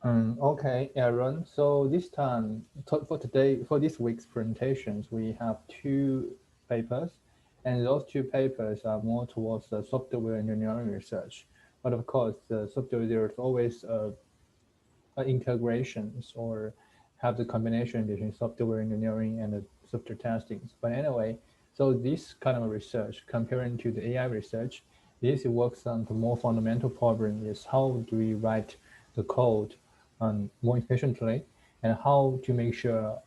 Okay, Aaron. So this time, for today, for this week's presentations, we have two papers, and those two papers are more towards the software engineering research. But of course, the software there's always integrations or have the combination between software engineering and the software testing. But anyway, so this kind of research, comparing to the AI research, this works on the more fundamental problem is how do we write the code more efficiently and how to make sure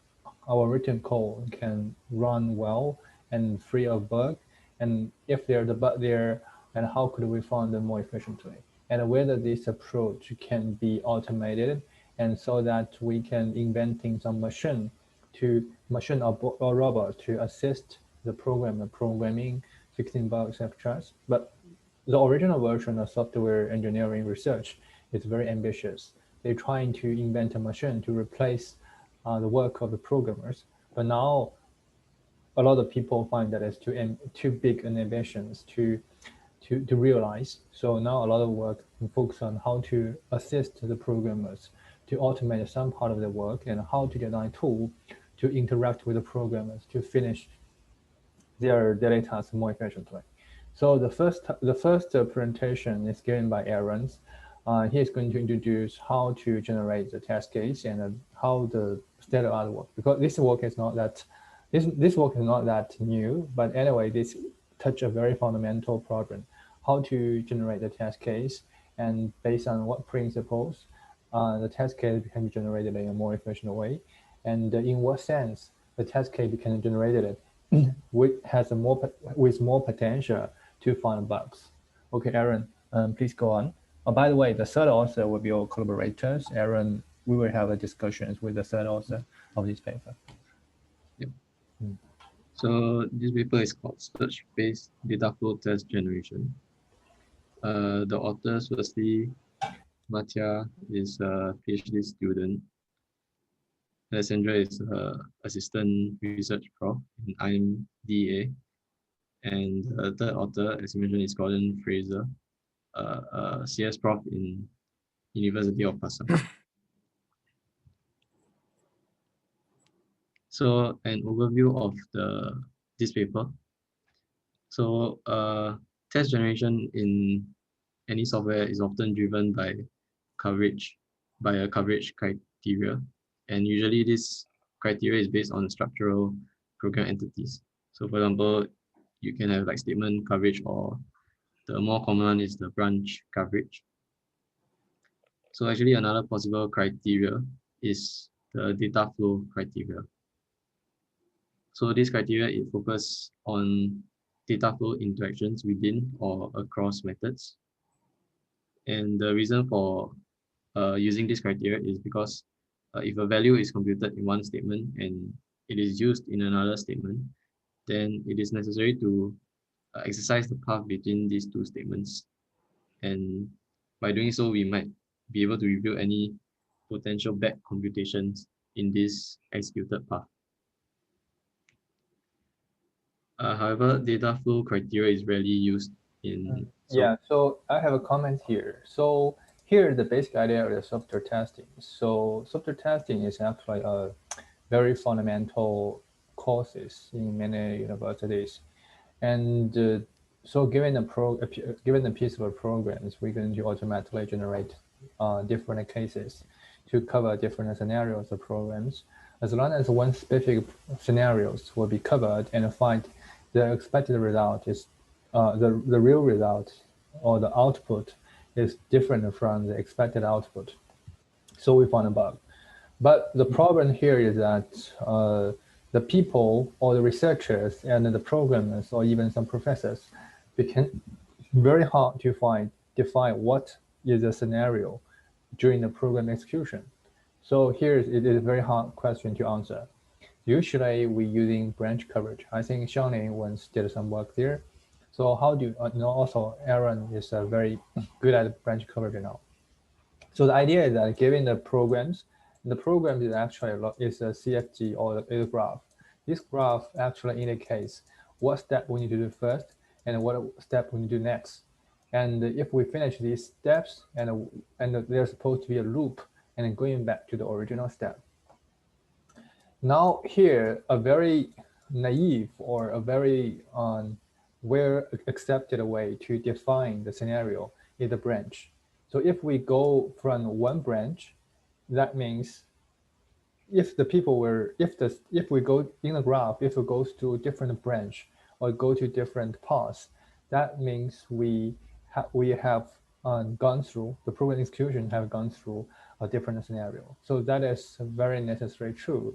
our written code can run well and free of bug. And if there's a bug there, and how could we find them more efficiently? And whether this approach can be automated and so that we can inventing some machine or robot to assist the programmer programming, fixing bugs, etc. But the original version of software engineering research is very ambitious. They're trying to invent a machine to replace the work of the programmers. But now a lot of people find that it's too big an ambitions to realize. So now a lot of work focus on how to assist the programmers to automate some part of the work and how to design tool to interact with the programmers to finish their daily tasks more efficiently. So the first presentation is given by Aaron. He is going to introduce how to generate the test case and how the state of art work. Because this work is not that new, but anyway, this touch a very fundamental problem: how to generate the test case and based on what principles the test case can be generated in a more efficient way, and in what sense the test case can be generated with more potential to find bugs. Okay, Aaron, please go on. Oh, by the way, the third author will be our collaborators. Aaron, we will have a discussions with the third author of this paper. Yep. So this paper is called Search-Based Data Flow Test Generation. The authors, firstly, Matya is a PhD student. Alessandra is an assistant research prof in IMDA. And the third author, as you mentioned, is Gordon Fraser, CS prof in University of Passau. So an overview of this paper. So test generation in any software is often driven by a coverage criteria. And usually this criteria is based on structural program entities. So for example, you can have like statement coverage, or the more common one is the branch coverage. So actually another possible criteria is the data flow criteria. So this criteria, it focuses on data flow interactions within or across methods. And the reason for using this criteria is because if a value is computed in one statement and it is used in another statement, then it is necessary to exercise the path between these two statements. And by doing so, we might be able to review any potential back computations in this executed path. However, data flow criteria is rarely used in. Yeah, so I have a comment here. So here is the basic idea of the software testing. So software testing is actually a very fundamental courses in many universities. And so given a piece of programs, we're going to automatically generate different cases to cover different scenarios of programs. As long as one specific scenarios will be covered and find the expected result is the real result or the output is different from the expected output. So we found a bug. But the problem here is that the people or the researchers and the programmers or even some professors became very hard to define what is the scenario during the program execution. So here it is a very hard question to answer. Usually we using branch coverage. I think Xiangling once did some work there. So how do you also Aaron is very good at branch coverage now. So the idea is that given the program is actually is a CFG or a graph. This graph actually indicates what step we need to do first and what step we need to do next. And if we finish these steps and there's supposed to be a loop and then going back to the original step. Now here, a very naive or a very well accepted way to define the scenario is a branch. So if we go from one branch, that means if the people were, if we go in the graph, if it goes to a different branch or go to different paths, that means we have gone through, the program execution have gone through a different scenario. So that is very necessary true,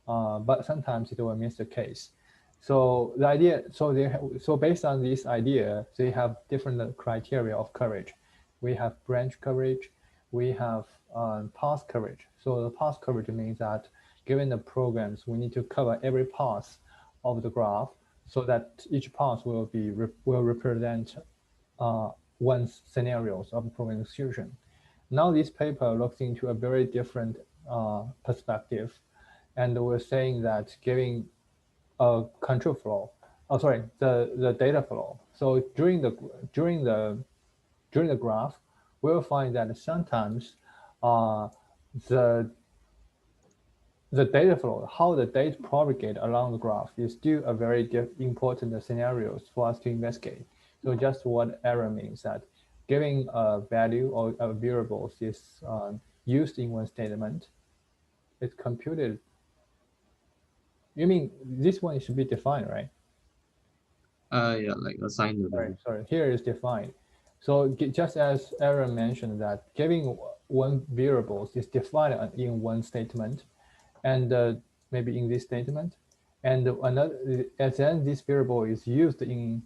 but sometimes it will miss the case. So the idea, so based on this idea, they have different criteria of coverage. We have branch coverage, we have path coverage. So the path coverage means that given the programs, we need to cover every path of the graph so that each path will represent one scenarios of the program execution. Now this paper looks into a very different perspective, and we're saying that giving a control flow, the data flow. So during the graph, we'll find that sometimes the data flow, how the data propagate along the graph is still a very important scenarios for us to investigate. So just what error means that giving a value or a variables is used in one statement, it's computed. You mean this one should be defined, right? Yeah, like assign the value. Sorry, here is defined. So just as Aaron mentioned that giving one variables is defined in one statement, and maybe in this statement, and another, and then this variable is used in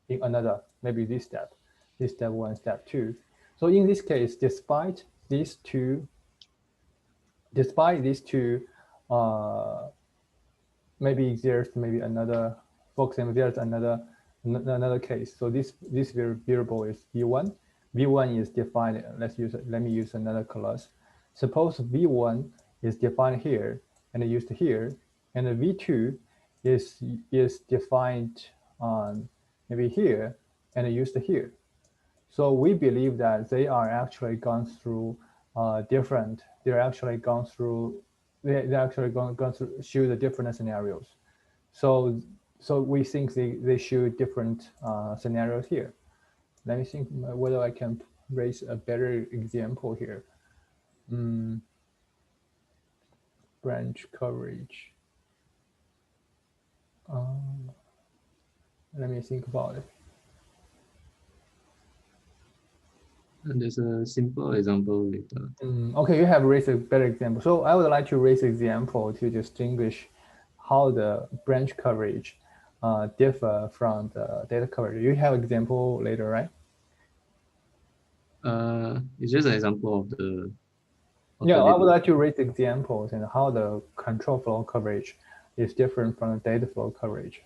another, maybe this step one, step two. So in this case, despite these two, maybe there's another, for example, there's another case. So this variable is v1. v1 is defined. Let me use another class. Suppose v1 is defined here and used here, and the v2 is defined on maybe here and used here. So we believe that they are actually gone through different. They're actually gone through. They're actually gone through show the different scenarios. So we think they show different scenarios here. Let me think whether I can raise a better example here. Branch coverage. Let me think about it. And there's a simple example later. Okay, you have raised a better example. So I would like to raise an example to distinguish how the branch coverage differ from the data coverage. You have example later, right? It's just an example of the. Yeah, I would like to raise examples and how the control flow coverage is different from the data flow coverage.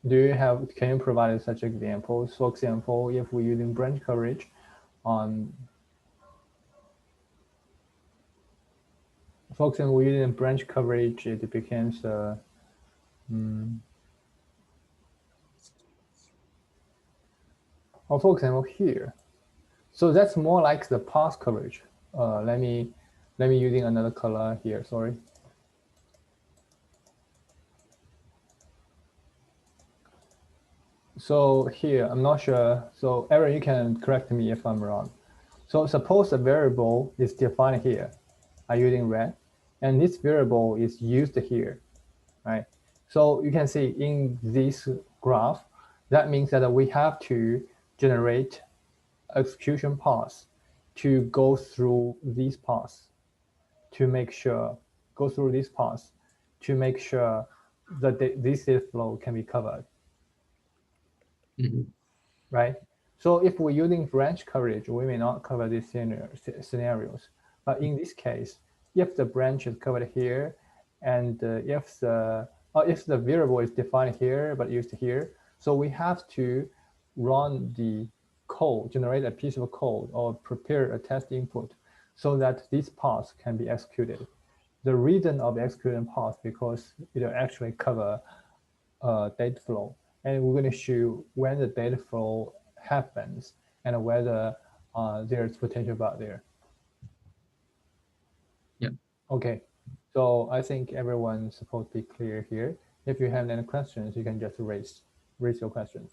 Can you provide such examples? For example, if we're using branch coverage on, for example, we're using branch coverage, it becomes or for example here. So that's more like the path coverage. Let me using another color here, sorry. So here, I'm not sure. So Aaron, you can correct me if I'm wrong. So suppose a variable is defined here, I'm using red, and this variable is used here, right? So you can see in this graph, that means that we have to generate execution paths to go through these paths to make sure, that this data flow can be covered. Right? So if we're using branch coverage, we may not cover these scenarios. But in this case, if the branch is covered here, and if the variable is defined here but used here, so we have to run the code, generate a piece of code, or prepare a test input so that these paths can be executed. The reason of executing path because it will actually cover data flow, and we're going to show when the data flow happens and whether there's potential bug there. Okay, so I think everyone's supposed to be clear here. If you have any questions, you can just raise your questions.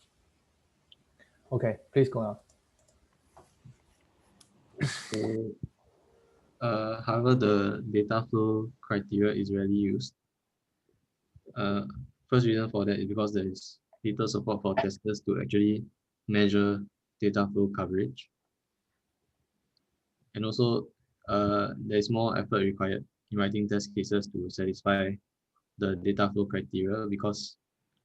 Okay, please go on. So, however, the data flow criteria is rarely used. First reason for that is because there is little support for testers to actually measure data flow coverage. And also, there is more effort required in writing test cases to satisfy the data flow criteria, because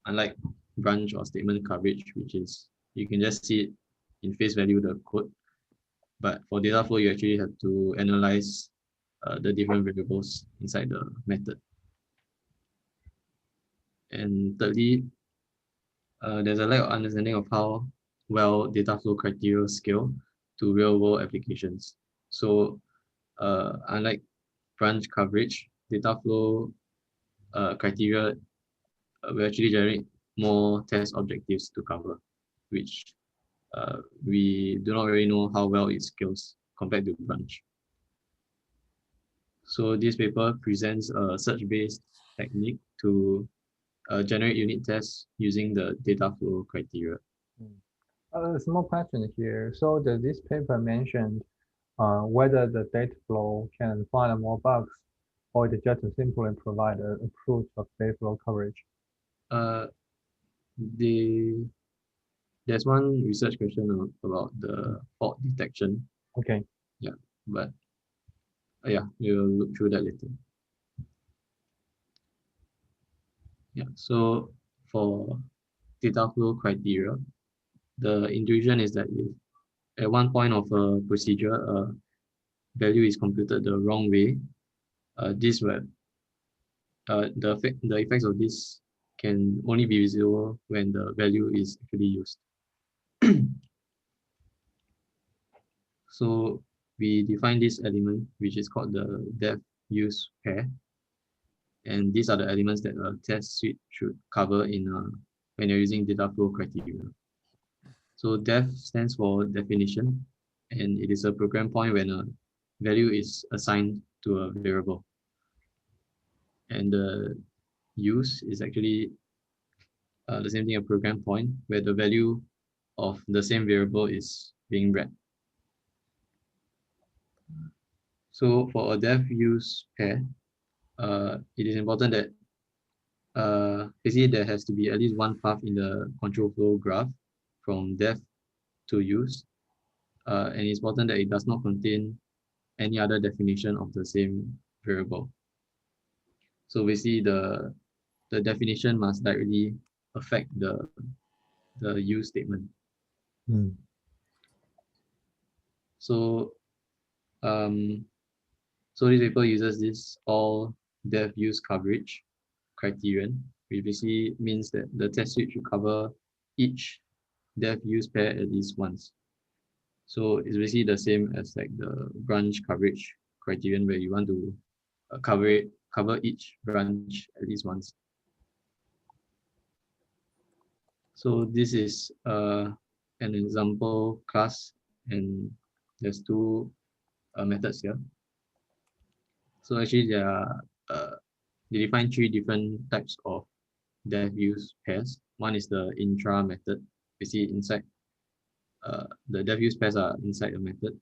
unlike branch or statement coverage, which is you can just see it in face value the code, but for data flow you actually have to analyze the different variables inside the method. And thirdly, there's a lack of understanding of how well data flow criteria scale to real world applications. So unlike branch coverage, data flow criteria will actually generate more test objectives to cover, which we do not really know how well it scales compared to branch. So this paper presents a search-based technique to generate unit tests using the data flow criteria. A small question here. So does this paper mentioned whether the data flow can find more bugs, or it just simply provide a proof of data flow coverage? Uh, they, there's one research question about the fault detection. Okay. Yeah, but yeah, we'll look through that later. Yeah, so for data flow criteria, the intuition is that if at one point of a procedure, a value is computed the wrong way, this will the effects of this can only be visible when the value is actually used. So we define this element, which is called the depth use pair, and these are the elements that a test suite should cover in when you're using data flow criteria. So def stands for definition, and it is a program point when a value is assigned to a variable. And the use is actually the same thing, a program point where the value of the same variable is being read. So for a def use pair, it is important that basically there has to be at least one path in the control flow graph from def to use. And it's important that it does not contain any other definition of the same variable. So basically the definition must directly affect the use statement. Mm. So um, so this paper uses this all dev use coverage criterion, which basically means that the test suite should cover each dev use pair at least once. So it's basically the same as like the branch coverage criterion, where you want to cover each branch at least once. So this is an example class, and there's two methods here. So actually there are they define three different types of dev use pairs. One is the intra method. Basically inside the dev use pairs are inside the method.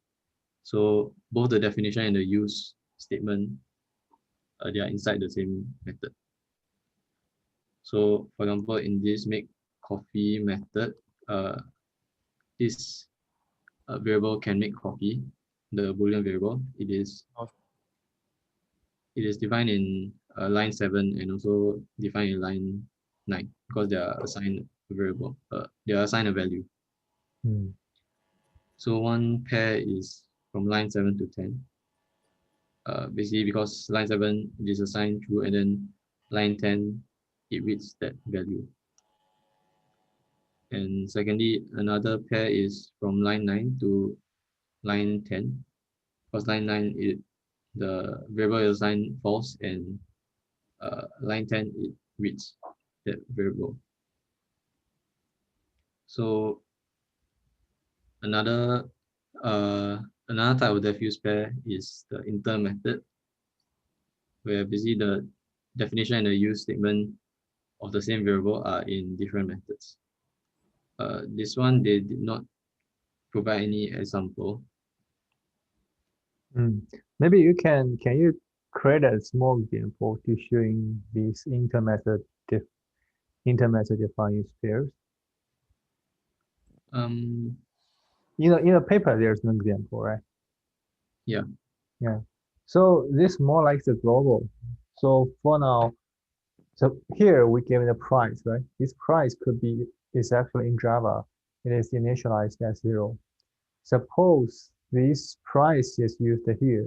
So both the definition and the use statement they are inside the same method. So for example, in this make coffee method, uh, this variable can make coffee, the boolean variable. It is defined in line 7 and also defined in line 9, because they are assigned a variable. They are assigned a value. Mm. So one pair is from line 7 to 10. Basically because line 7 is assigned true, and then line 10 it reads that value. And secondly, another pair is from line 9 to line 10, because line 9 the variable is assigned false, and line 10 it reads that variable. So another uh, another type of diffuse pair is the inter method. where basically the definition and the use statement of the same variable are in different methods. This one, they did not provide any example. Maybe can you create a small example to showing these intermethod defining spheres? Um, In a paper, there's an example, right? yeah. Yeah. So this more like the global. So for now, so here we give it a price, right? This price is actually in Java. It is initialized as 0. Suppose this price is used here.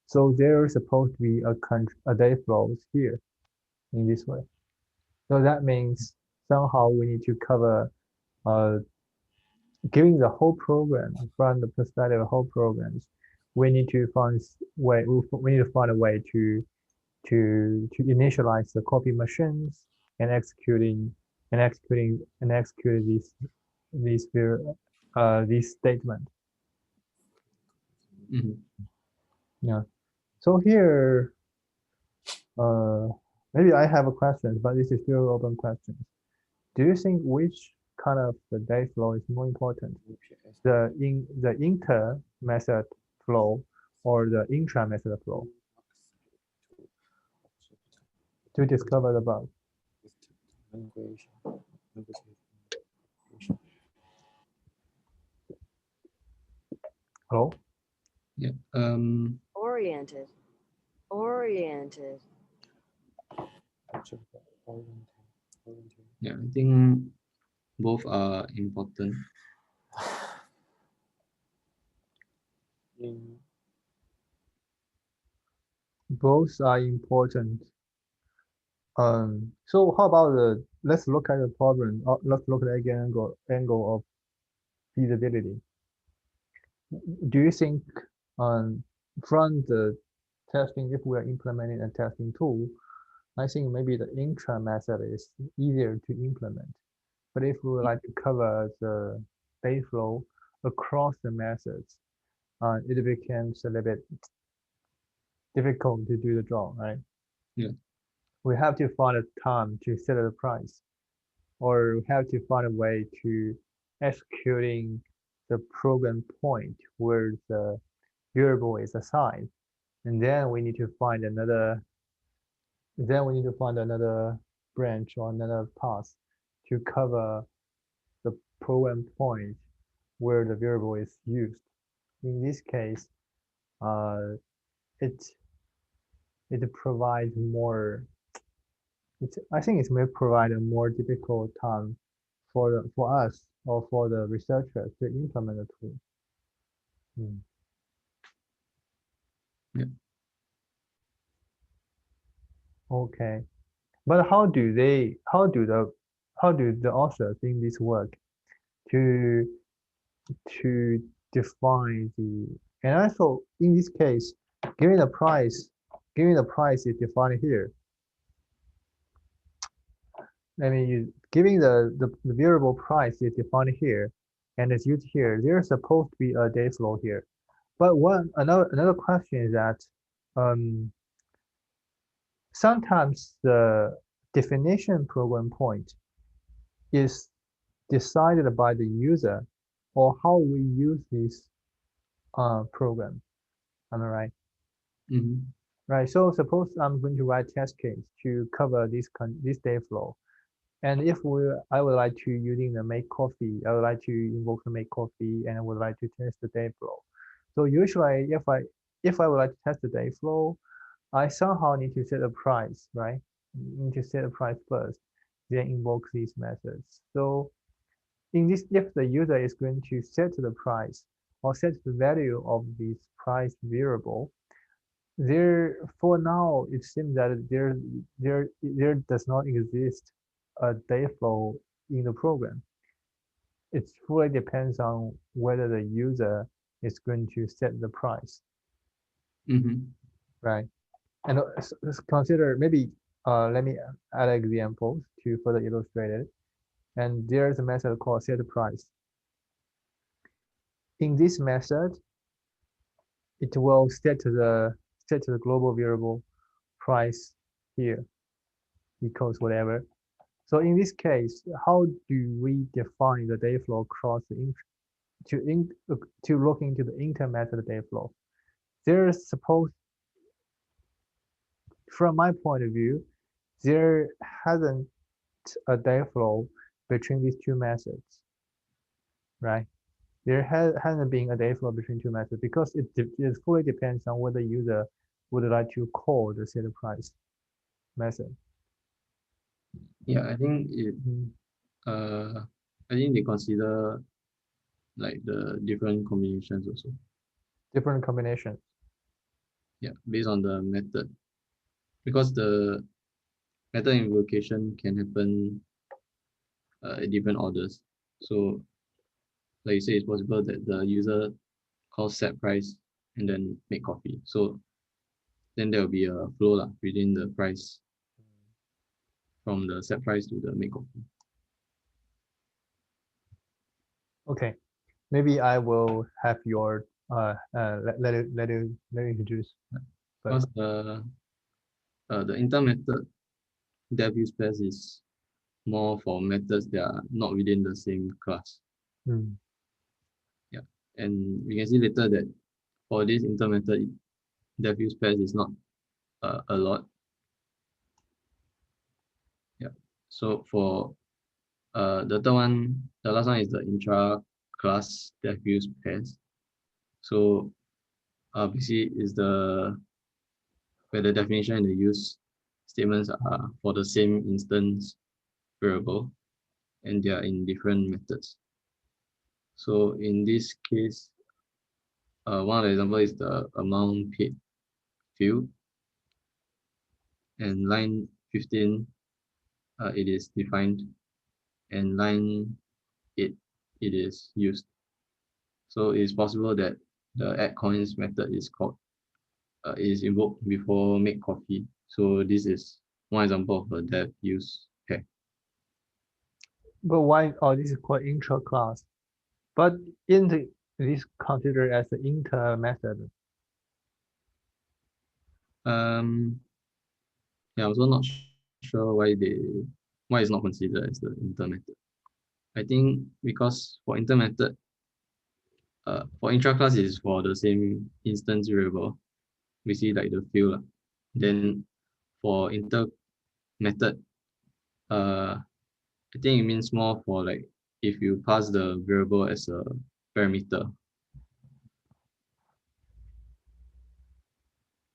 So there is supposed to be a day flows here in this way. So that means somehow we need to cover uh, giving the whole program from the perspective of whole programs. We need to find we need to find a way to initialize the copy machines and execute these statement. Yeah. So here, uh, maybe I have a question, but this is still open questions. Do you think which kind of the day flow is more important? The inter method flow or the intra method flow to discover the bug? Hello? Yeah. Oriented. Yeah, I think both are important. Both are important. So how about let's look at the problem. Let's look at the angle of feasibility. Do you think from the testing, if we are implementing a testing tool, I think maybe the intra method is easier to implement. But if we would like to cover the day flow across the methods, it becomes a little bit difficult to do the job, right? Yeah. We have to find a time to set the price, or we have to find a way to executing the program point where the variable is assigned. And then we need to find another branch or another path to cover the program point where the variable is used. In this case, uh, it it provides more. I think it may provide a more difficult time for us or for the researchers to implement the tool. Yeah. Okay, but how do the authors in this work to to define the and also in this case, giving the price is defined here. I mean, giving the variable price is defined here, and it's used here. There's supposed to be a day flow here, but another question is that sometimes the definition program point is decided by the user or how we use this program. Am I right? Right. So suppose I'm going to write test case to cover this day flow. And if I would like to using the make coffee, I would like to invoke the make coffee, and I would like to test the day flow. So usually, if I would like to test the day flow, I somehow need to set a price, right? Need to set a price first, then invoke these methods. So in this, if the user is going to set the price or set the value of this price variable, there for now it seems that there does not exist a day flow in the program. It fully depends on whether the user is going to set the price, right? And let's consider maybe let me add examples to further illustrate it. And there's a method called set price. In this method, it will set to the global variable price here equals whatever. So in this case, how do we define the day flow across the to look into the inter-method day flow? There's supposed, from my point of view, there hasn't a day flow between these two methods, right? There hasn't been a day flow between two methods because it fully depends on whether user would like to call the set price method. Yeah, I think it. I think they consider like the different combinations also. Different combinations. Yeah, based on the method, because the method invocation can happen at different orders. So, like you say, it's possible that the user calls set price and then make coffee. So then there will be a flow within the price from the set price to the make coffee. Okay, maybe I will have your let you introduce. Because the inter-method dev use pairs is more for methods that are not within the same class. Yeah, and we can see later that for this inter-method dev use pairs is not a lot. Yeah, so for the third one, the last one is the intra-class dev use pairs. So basically is where the definition and the use statements are for the same instance variable, and they are in different methods. So in this case, one of the examples is the amount paid field, and line 15 it is defined, and line 8 it is used. So it's possible that the add coins method is called is invoked before make coffee. So this is one example of a dev use pair. But why? Oh, this is called intra-class. But isn't this considered as the inter method? Yeah, I'm also not sure why it's not considered as the inter method. I think because for inter method, for intra-class is for the same instance variable. We see like the field. Then for inter method, I think it means more for like if you pass the variable as a parameter.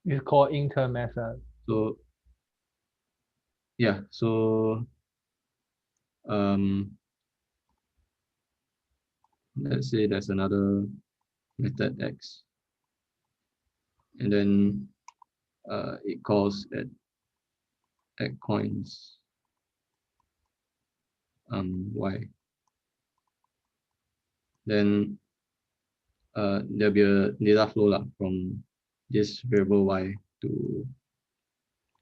It's called inter method. So yeah, so let's say there's another method X, and then it calls at coins Y. Then there'll be a data flow from this variable Y to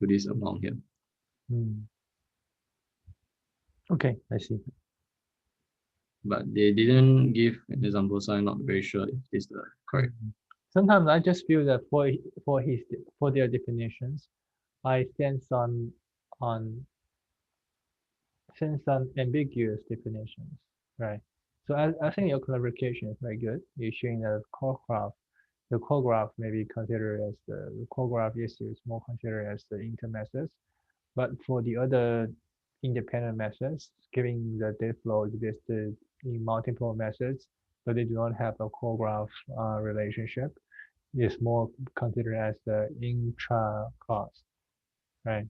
this amount here. Okay, I see. But they didn't give an example, so I'm not very sure if this is the correct. Sometimes I just feel that for their definitions, I sense some ambiguous definitions, right? So I think your clarification is very good. You're showing that the core graph may be considered as the core graph issue is more considered as the inter methods, but for the other independent methods, giving the data flow existed in multiple methods, but they do not have a core graph relationship, is more considered as the intra-class, right?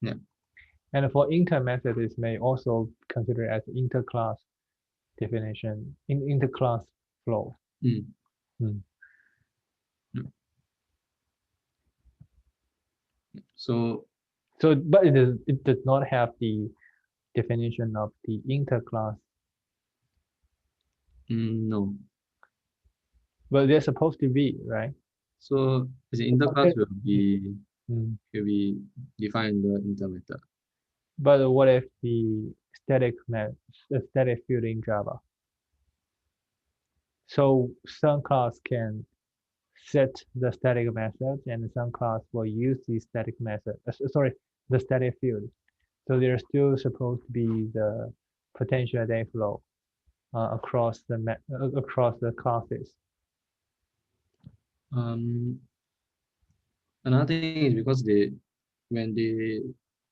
Yeah. And for inter method, it may also consider as inter-class definition, inter-class flow. So but it does not have the definition of the inter-class. No. But they're supposed to be, right? So the inter-class will be defined in the inter method. But what if the static field in Java? So some class can set the static method, and some class will use the static method. Sorry, the static field. So there's still supposed to be the potential identity flow across the classes. Another thing is because when they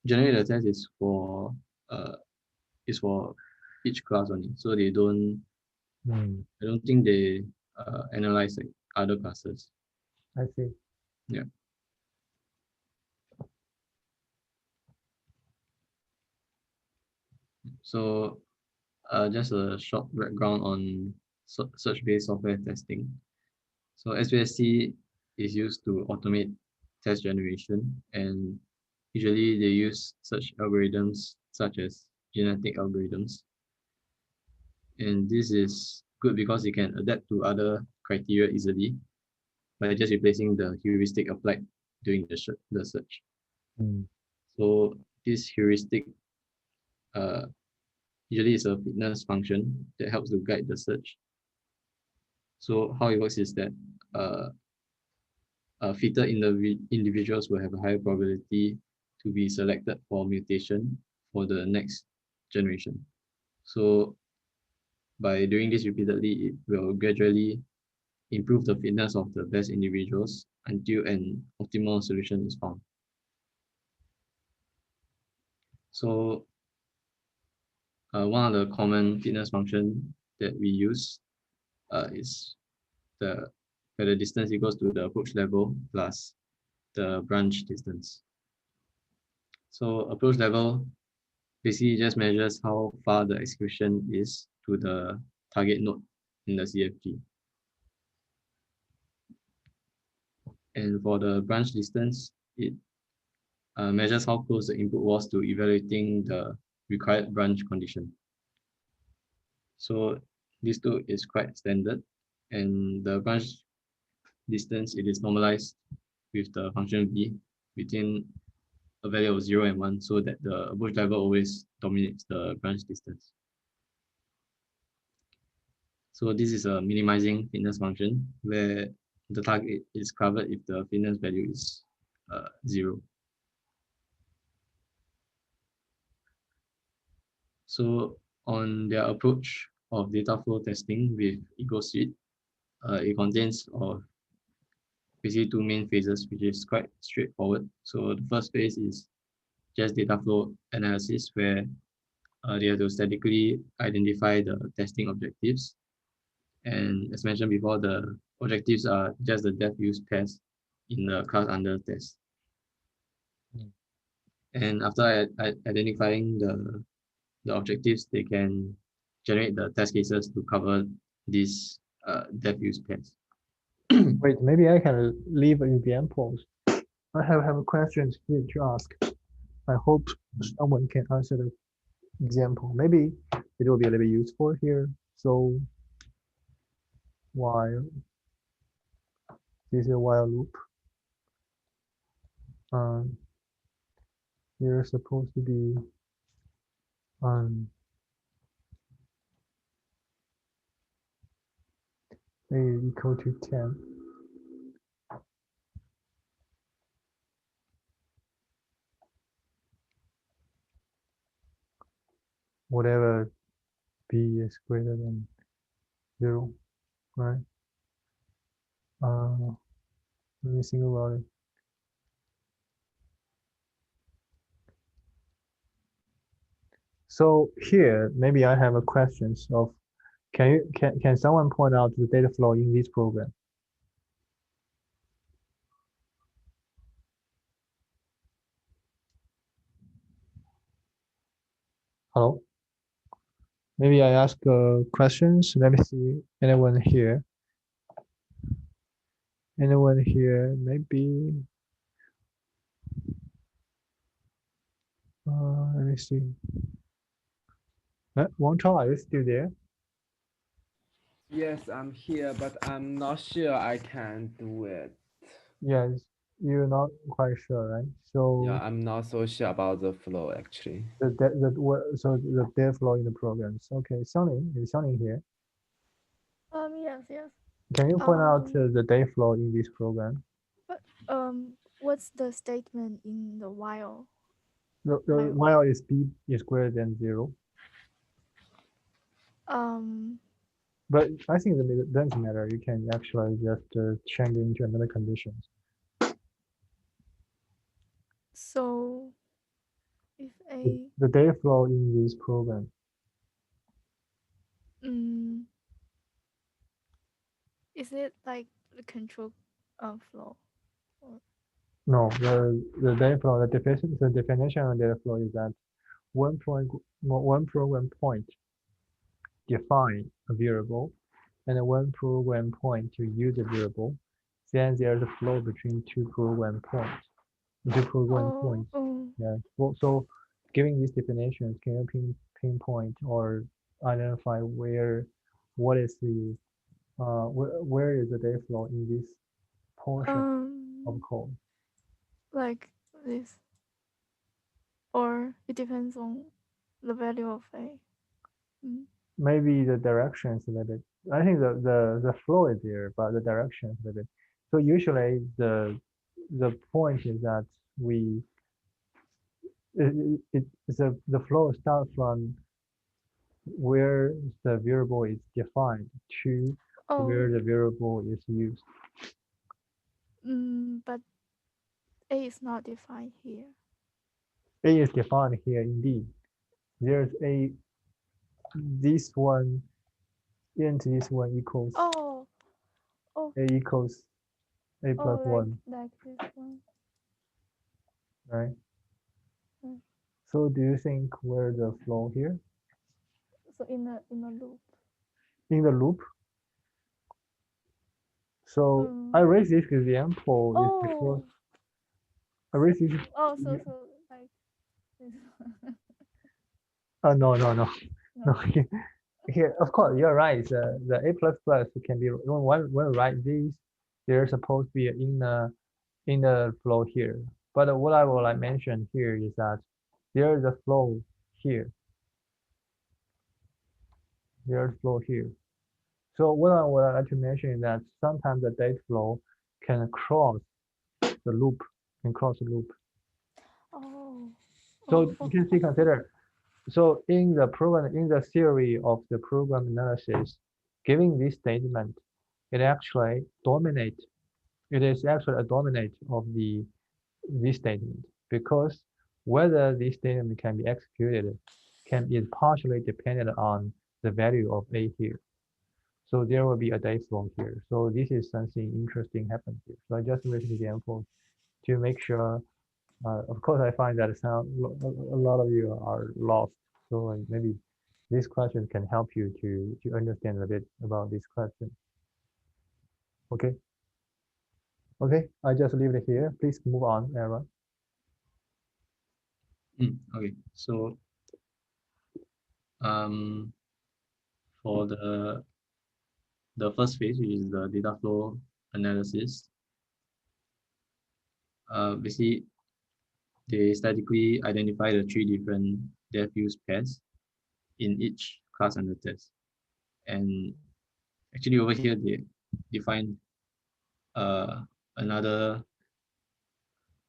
generate the test is for each class only, so they don't. I don't think they analyze like other classes. I see. Yeah. So just a short background on search-based software testing. So SPST is used to automate test generation, and usually they use search algorithms such as genetic algorithms. And this is good because it can adapt to other criteria easily by just replacing the heuristic applied during the search. So this heuristic usually is a fitness function that helps to guide the search. So how it works is that fitter individuals will have a higher probability to be selected for mutation for the next generation. So by doing this repeatedly, it will gradually improve the fitness of the best individuals until an optimal solution is found. So one of the common fitness functions that we use is where the distance equals to the approach level plus the branch distance. So approach level basically just measures how far the execution is to the target node in the CFG. And for the branch distance, it measures how close the input was to evaluating the required branch condition. So these two is quite standard, and the branch distance, it is normalized with the function v between a value of 0 and 1, so that the approach level always dominates the branch distance. So this is a minimizing fitness function where the target is covered if the fitness value is 0. So on their approach of data flow testing with EcoSuite, it contains basically two main phases, which is quite straightforward. So the first phase is just data flow analysis, where they have to statically identify the testing objectives. And as mentioned before, the objectives are just the depth use pairs in the class under test. And after identifying the objectives, they can generate the test cases to cover these depth use pairs. Wait, maybe I can leave examples. I have questions here to ask. I hope someone can answer the example. Maybe it will be a little bit useful here. So while this is a while loop, you're supposed to be a equal to 10. Whatever b is greater than 0, right? Let me think about it. So here, maybe I have a question of, can someone point out the data flow in this program? Hello? Maybe I ask questions. Let me see. Anyone here? Anyone here? Maybe. Let me see. Wang Chao, are you still there? Yes, I'm here, but I'm not sure I can do it. Yes, you're not quite sure, right? So yeah, I'm not so sure about the flow actually. So the data flow in the programs. Okay, Sunny, is Sunny here? Yes. Can you point out the data flow in this program? But what's the statement in the while? The While. while is b is greater than 0. But I think it doesn't matter. You can actually just change it into another condition. So if The data flow in this program. Is it like the control flow? Or? No, the data flow, the definition of data flow is that one program point define a variable, and one program point to use a variable. Then there's a flow between two program points. Yeah. Well, so, giving these definitions, can you pinpoint or identify what is the where is the data flow in this portion of code? Like this, or it depends on the value of a. Maybe the direction is a little bit. I think the flow is there, but the direction is a little bit. So usually the point is that the flow starts from where the variable is defined to where the variable is used. But A is not defined here. A is defined here indeed. There's this one into this one equals A equals A plus 1. Like this one. Right? So do you think where the flow here? So in a loop. In the loop? So I raised this example is because I raised this. So like this one. No. Here, of course, you're right. The A plus plus can be when write these, there's supposed to be in the flow here. But what I will mention here is that there is a flow here. There's flow here. So what I would like to mention is that sometimes the data flow can cross the loop. So you can see, consider. So in the program, in the theory of the program analysis, giving this statement, it actually dominate. It is actually a dominate of this statement, because whether this statement can be executed is partially dependent on the value of A here. So there will be a data flow here. So this is something interesting happens here. So I just raised an example to make sure. Of course, I find that a lot of you are lost. So maybe this question can help you to understand a bit about this question. Okay. Okay, I just leave it here. Please move on, Aaron. Okay, so for the first phase, which is the data flow analysis, basically they statically identify the 3 different depth use pairs in each class under test. And actually over here they define another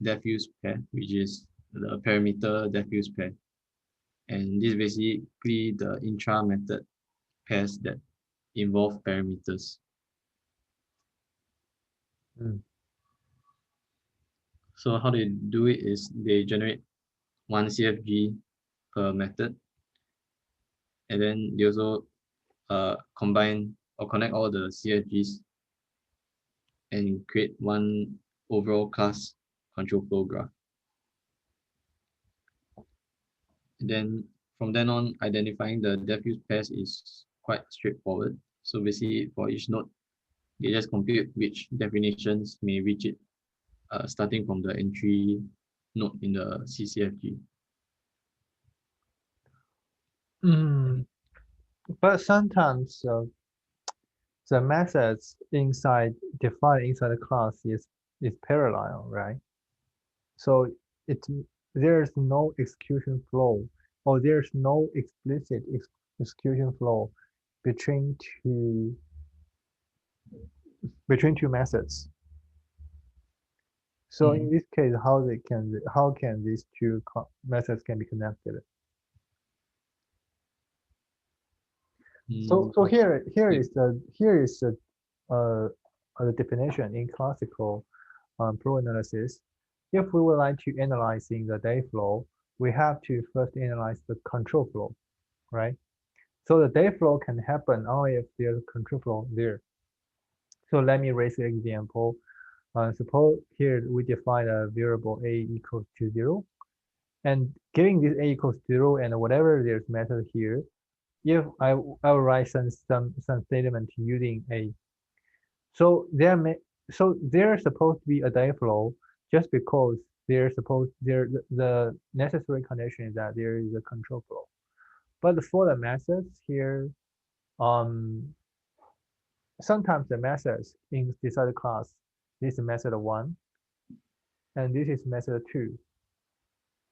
depth use pair, which is the parameter depth use pair. And this is basically the intra method pairs that involve parameters. So how they do it is they generate one CFG per method, and then they also combine or connect all the CFGs and create one overall class control flow graph. And then from then on, identifying the depth use pairs is quite straightforward. So basically for each node, they just compute which definitions may reach it, starting from the entry node in the CCFG. But sometimes the methods defined inside the class is parallel, right? So there's no execution flow, or there's no explicit execution flow between between two methods. So in this case, how can these two methods can be connected? So here is the definition in classical flow analysis. If we would like to analyzing the day flow, we have to first analyze the control flow, right? So the day flow can happen only if there's control flow there. So let me raise an example. Suppose here we define a variable a equals to 0, and giving this a equals 0 and whatever there's method here, if I will write some statement using a. So there's supposed to be a day flow just because the necessary condition is that there is a control flow. But for the methods here, sometimes the methods in this other class, this is method 1, and this is method 2.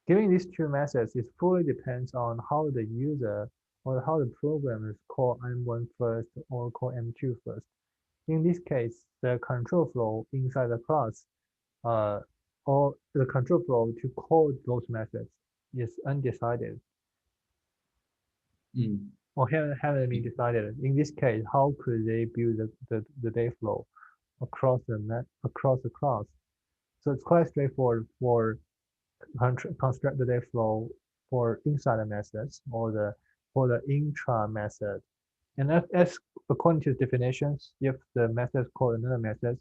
Giving these two methods, it fully depends on how the user or how the programmers call M1 first or call M2 first. In this case, the control flow inside the class, or the control flow to call those methods is undecided. Or haven't been decided. In this case, how could they build the day flow across the class? So it's quite straightforward for construct the day flow for inside the methods or the intra method. And as according to the definitions, if the methods call another methods,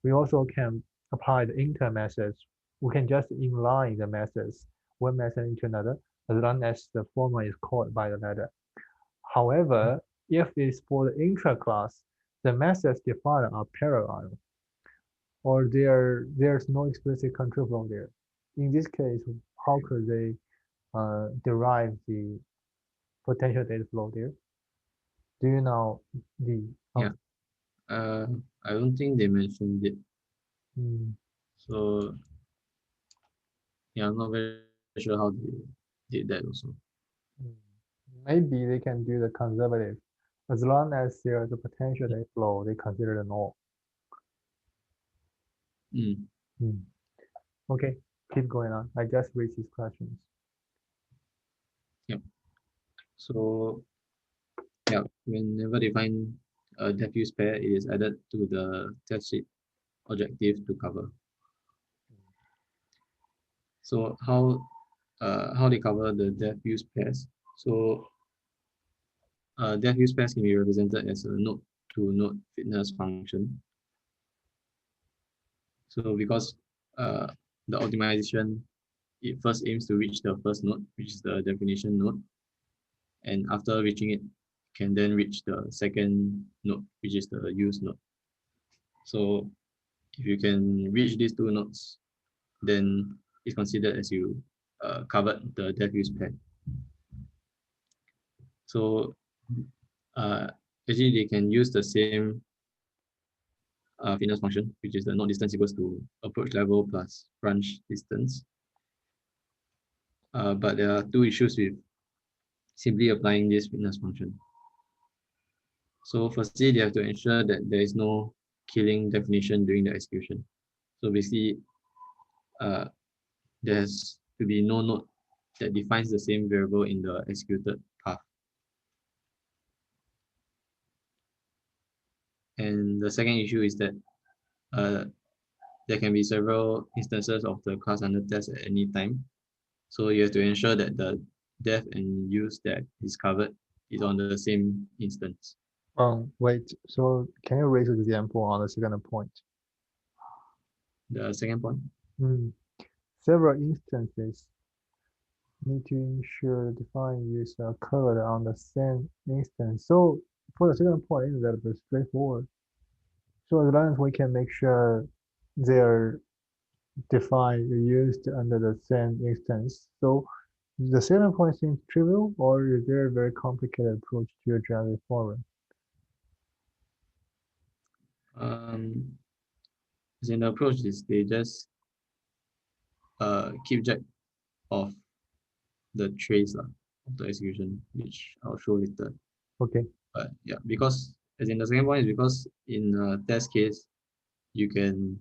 we also can apply the inter methods. We can just inline the methods, one method into another, as long as the former is called by the letter. However, if it's for the intra class, the methods defined are parallel, or there's no explicit control flow there. In this case, how could they derive the potential data flow there? Do you know the? I don't think they mentioned it. So yeah, I'm not very sure how they did that also. Maybe they can do the conservative. As long as there's a potential data flow, they consider the null. Okay, keep going on. I just raised these questions. Yep. So yeah, whenever they find a diffuse pair, it is added to the test sheet objective to cover. So how they cover the diffuse pairs? So diffuse pairs can be represented as a node-to-node fitness function. So because the optimization, it first aims to reach the first node, which is the definition node, and after reaching it, can then reach the second node, which is the use node. So if you can reach these two nodes, then it's considered as you covered the diffuse pair. So actually they can use the same fitness function, which is the node distance equals to approach level plus branch distance. But there are two issues with simply applying this fitness function. So firstly, they have to ensure that there is no killing definition during the execution. So basically, there has to be no node that defines the same variable in the executed path. And the second issue is that there can be several instances of the class under test at any time. So you have to ensure that the def and use that is covered is on the same instance. Wait, so can you raise an example on the second point? The second point? Several instances need to ensure the defined use are covered on the same instance. So for the second point, it's very straightforward. So as long as we can make sure they're defined used under the same instance. So the second point seems trivial, or is there a very complicated approach to address it forward? In the approach is they just keep track of the trace of the execution, which I'll show later. Okay. But yeah, because as in the second point is because in a test case, you can,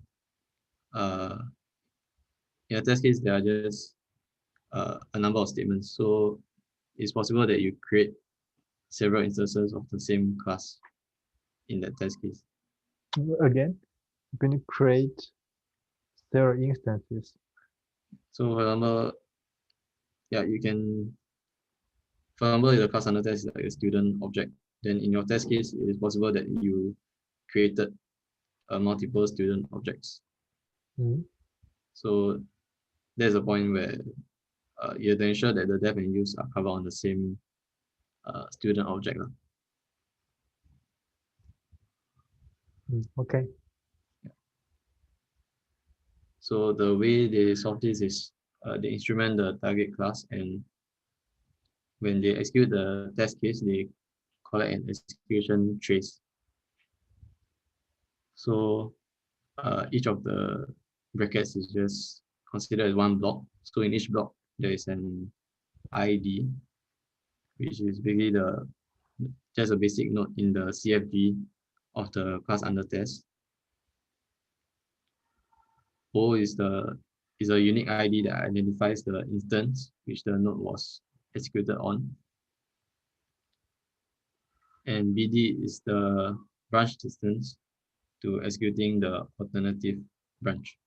in a test case, there are just a number of statements. So it's possible that you create several instances of the same class in that test case. Again, you're going to create several instances. So for example, yeah, you can, for example, if the class under test is like a student object, then in your test case, it is possible that you created multiple student objects. Mhm. So there's a point where you have to ensure that the def and use are covered on the same student object. Okay. So the way they solve this is they instrument the target class, and when they execute the test case, they collect an execution trace. So each of the brackets is just considered as one block. So in each block, there is an ID, which is basically just a basic node in the CFG of the class under test. O is a unique ID that identifies the instance which the node was executed on. And BD is the branch distance to executing the alternative branch.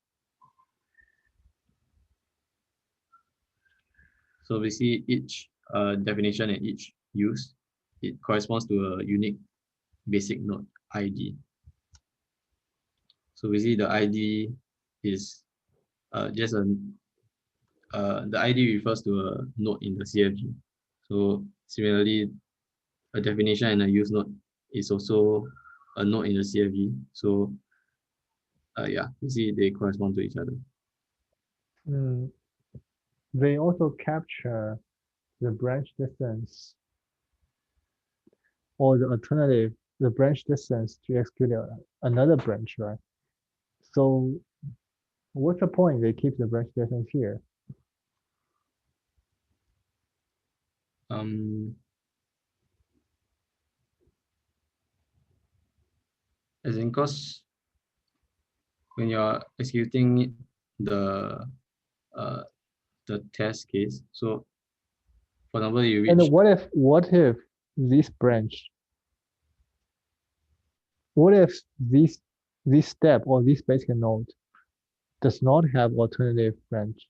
So we see each definition and each use, it corresponds to a unique basic node ID. So we see the ID is just the ID refers to a node in the CFG. So similarly, a definition and a use node is also a node in the CFG. So yeah, you see they correspond to each other. They also capture the branch distance or the alternative, the branch distance to execute another branch, right? So what's the point they keep the branch distance here? As in, cause when you're executing the test case, so for example, you reach. And what if this branch? What if this step or this basic node does not have alternative branch?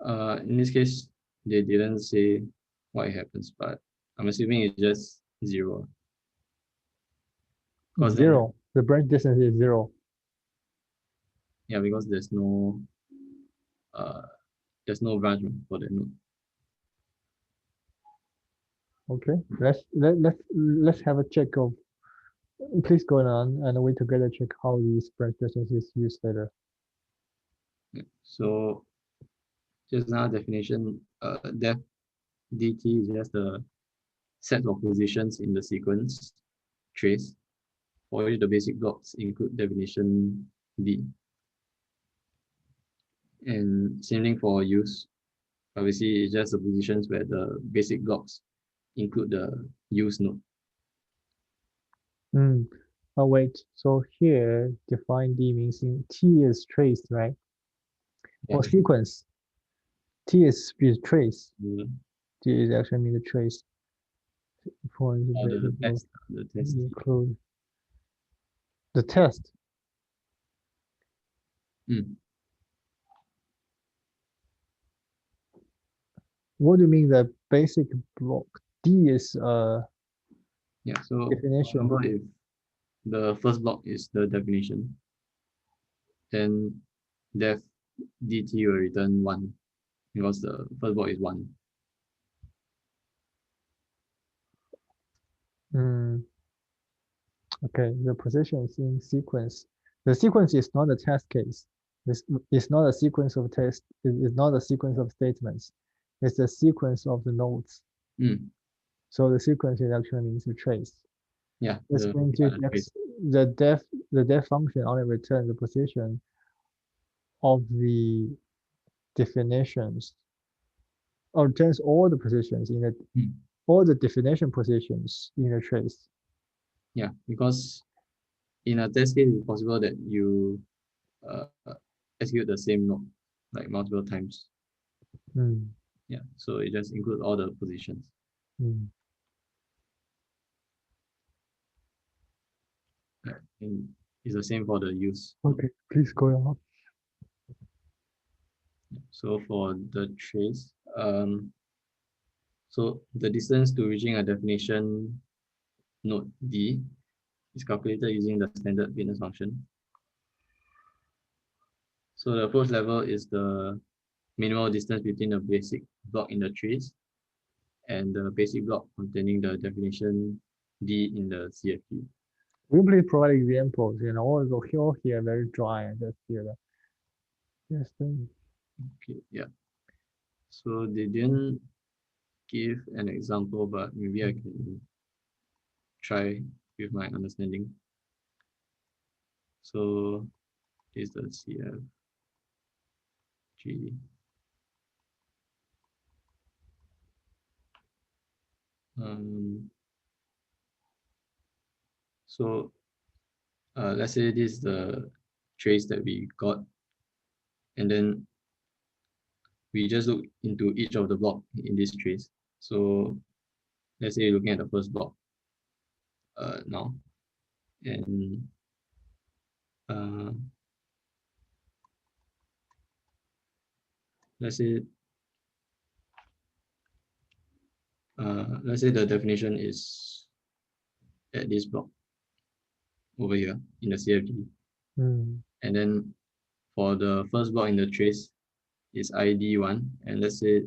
In this case, they didn't say what happens, but I'm assuming it's just 0. Zero. The branch distance is 0. Yeah, because there's no branch for the node. Okay, let's have a check of. Please go on, and we together check how these branch distance is used later. Yeah. So just now definition, def dt is just the set of positions in the sequence trace. For which the basic blocks include definition D. And same thing for use. Obviously, it's just the positions where the basic blocks include the use node. Oh wait, so here define D means T is trace, right? Yeah. Or sequence. T is trace. Mm. T is actually mean the trace. Point The test include the test. What do you mean the basic block? D is yeah, so definition. For example, if the first block is the definition, then def dt will return 1 because the first block is 1. Okay, the positions in sequence. The sequence is not a test case. It's not a sequence of test. It's not a sequence of statements. It's a sequence of the nodes. So the sequence is actually means to trace. Yeah. The def function only returns the position of the definitions, or returns all the positions in the all the definition positions in the trace. Yeah, because in a test case, it's possible that you execute the same node like multiple times. Yeah, so it just includes all the positions. And it's the same for the use. Okay, please go on. So for the trace, so the distance to reaching a definition node D is calculated using the standard fitness function. So the approach level is the minimal distance between the basic block in the trace and the basic block containing the definition D in the CFG. Will you please provide examples? You know, also here very dry and just here. Yes. Okay, yeah. So they didn't give an example, but maybe I can try with my understanding. So this is the CFG. So let's say this is the trace that we got, and then we just look into each of the block in this trace. So let's say you're looking at the first block now, and let's say the definition is at this block over here in the CFG. And then for the first block in the trace is ID1, and let's say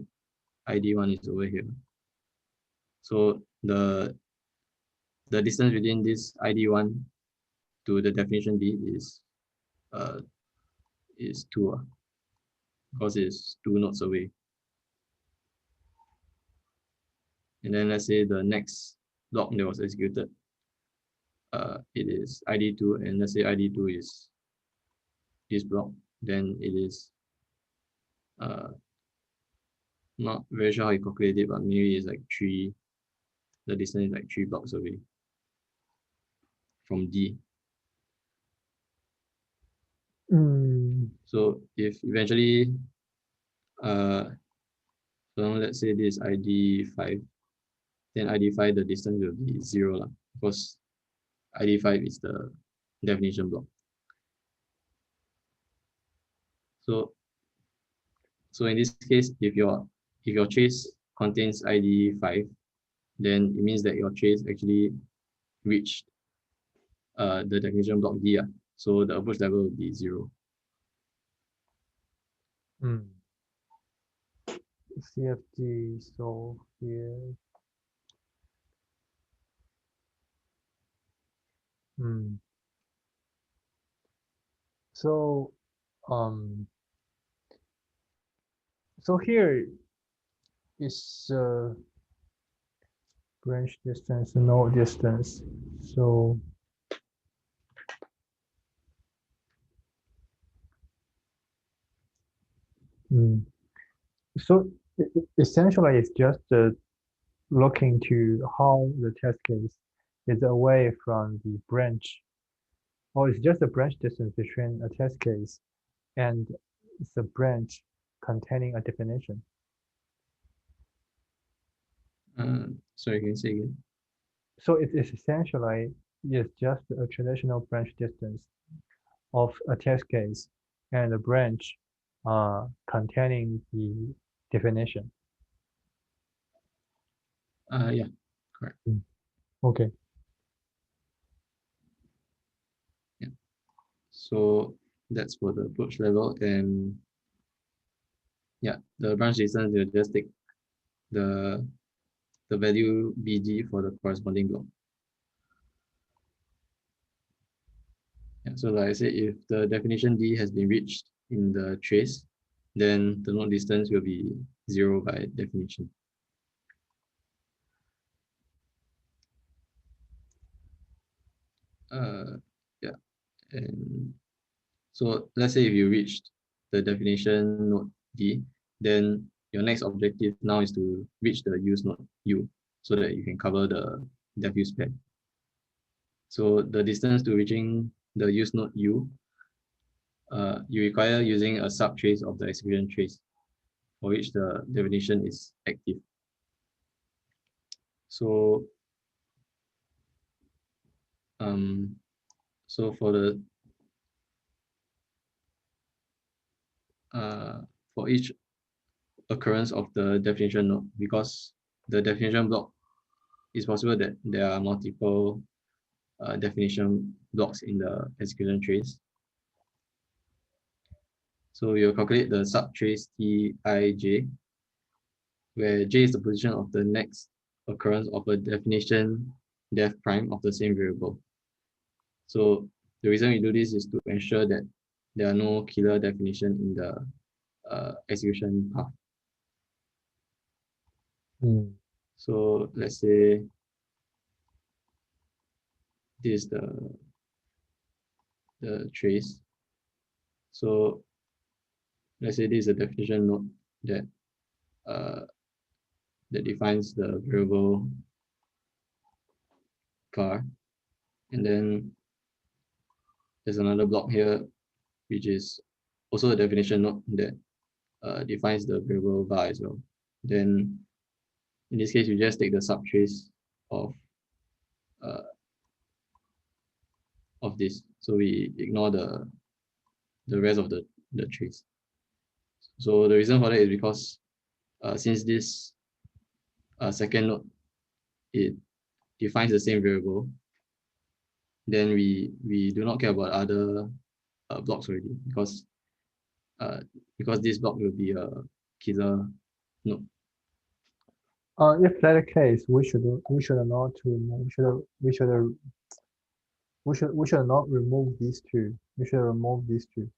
ID1 is over here. So the distance between this ID1 to the definition D is 2, because it's 2 nodes away. And then let's say the next block that was executed, it is ID2, and let's say ID2 is this block, then it is not very sure how you calculate it, but maybe it's like 3, the distance is like 3 blocks away from D. So if eventually, so let's say this is ID5, then ID5 the distance will be 0 because ID5 is the definition block. So in this case, if your trace contains ID5, then it means that your trace actually reached the definition block D. So the approach level will be 0. CFG, so here. So so here is branch distance, node distance. So so essentially it's just looking to how the test case is away from the branch, or it's just a branch distance between a test case and the branch containing a definition. Sorry, can you say again? So it is essentially just a traditional branch distance of a test case and a branch containing the definition. Yeah, correct. Okay. Yeah. So that's for the approach level, and yeah, the branch distance will just take the value BG for the corresponding block. Yeah, so like I said, if the definition D has been reached in the trace, then the node distance will be 0 by definition. Yeah, and so let's say if you reached the definition node D, then your next objective now is to reach the use node U, so that you can cover the diffuse pair. So the distance to reaching the use node U, you require using a subtrace of the execution trace, for which the definition is active. So, so for each occurrence of the definition node, because the definition block, it's possible that there are multiple definition blocks in the execution trace. So you'll calculate the subtrace Tij, where j is the position of the next occurrence of a definition def prime of the same variable. So the reason we do this is to ensure that there are no killer definition in the execution path. So let's say this is the trace. So let's say this is a definition node that that defines the variable car, and then there's another block here which is also a definition node that defines the variable bar as well. Then in this case, you just take the subtrace of this, so we ignore the rest of the trace. So the reason for that is because since this second node, it defines the same variable, then we do not care about other blocks already, because this block will be a killer node. If that case, we should not remove these two. We should remove these two,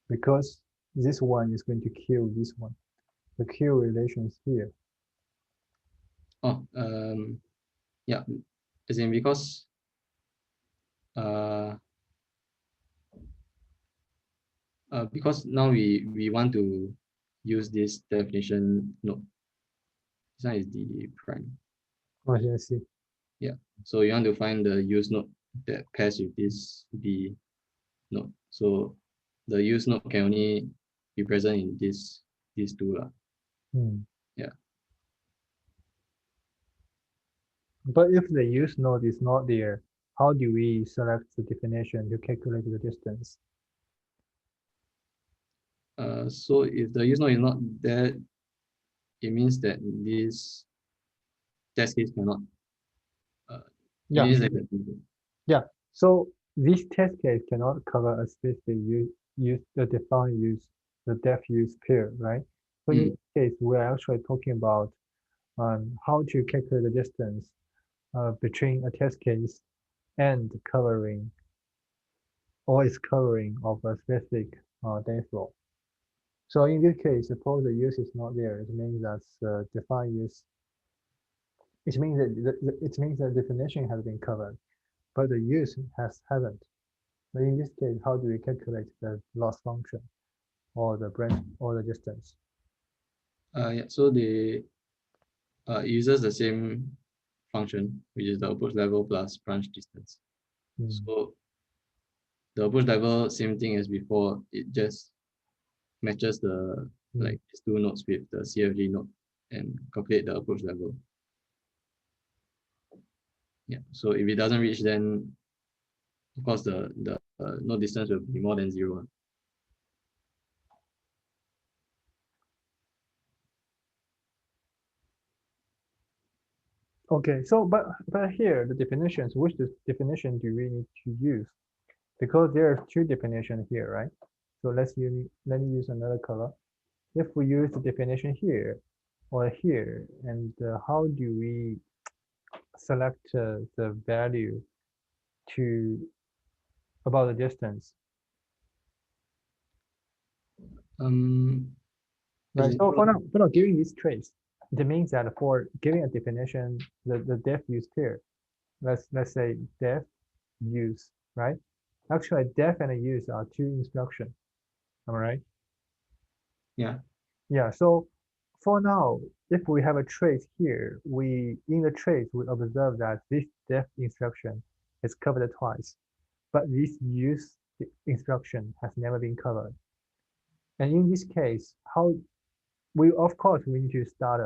because this one is going to kill this one. The kill relation is here. Oh, yeah, as in because now we want to use this definition node. This one is the prime. Oh, yeah, I see. Yeah, so you want to find the use node that pairs with this B node. So the use node can only be present in these two. Yeah. But if the use node is not there, how do we select the definition to calculate the distance? So if the use node is not there, it means that this test case cannot. Yeah. So this test case cannot cover a specific the defined use, the def use pair, right? So in this case, we're actually talking about how to calculate the distance between a test case and covering, or its covering of a specific data flow. So in this case, suppose the use is not there, it means that defined use. It means that the definition has been covered, but the use hasn't. But in this case, how do we calculate the loss function or the branch or the distance? Yeah, so it uses the same function, which is the approach level plus branch distance. So the approach level, same thing as before, it just matches the like these two nodes with the CFG node and calculate the approach level. Yeah, so if it doesn't reach, then of course the node distance will be more than 0. Okay, so but here the definitions, which definition do we need to use? Because there are two definitions here, right? So let me use another color. If we use the definition here or here, and how do we select the value about the distance? Right. So for now, giving this trace, it means that for giving a definition, the def use pair, let's say def use, right? Actually, def and use are two instructions. Am I right? Yeah. Yeah. So for now, if we have a trace here, in the trace we observe that this def instruction is covered twice, but this use instruction has never been covered. And in this case, how we of course we need to start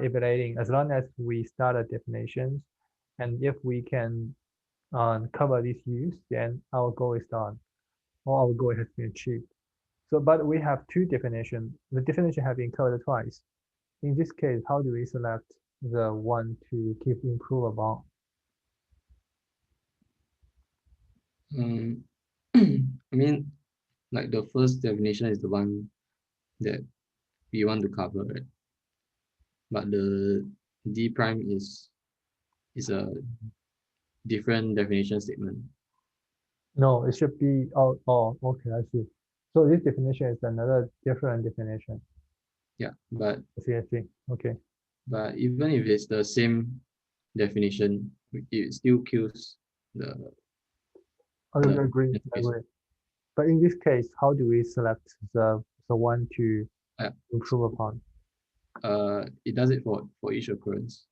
evaluating as long as we start a definitions, and if we can cover this use, then our goal is done, or our goal has been achieved. So, but we have two definitions. The definition have been covered twice. In this case, how do we select the one to keep improve upon? I mean, like the first definition is the one that we want to cover, right? But the D prime is a different definition statement. No, it should be, okay, I see. So this definition is another different definition. Yeah, but I see, okay. But even if it's the same definition, it still kills the. I agree. But in this case, how do we select the one to improve upon? It does it for each occurrence.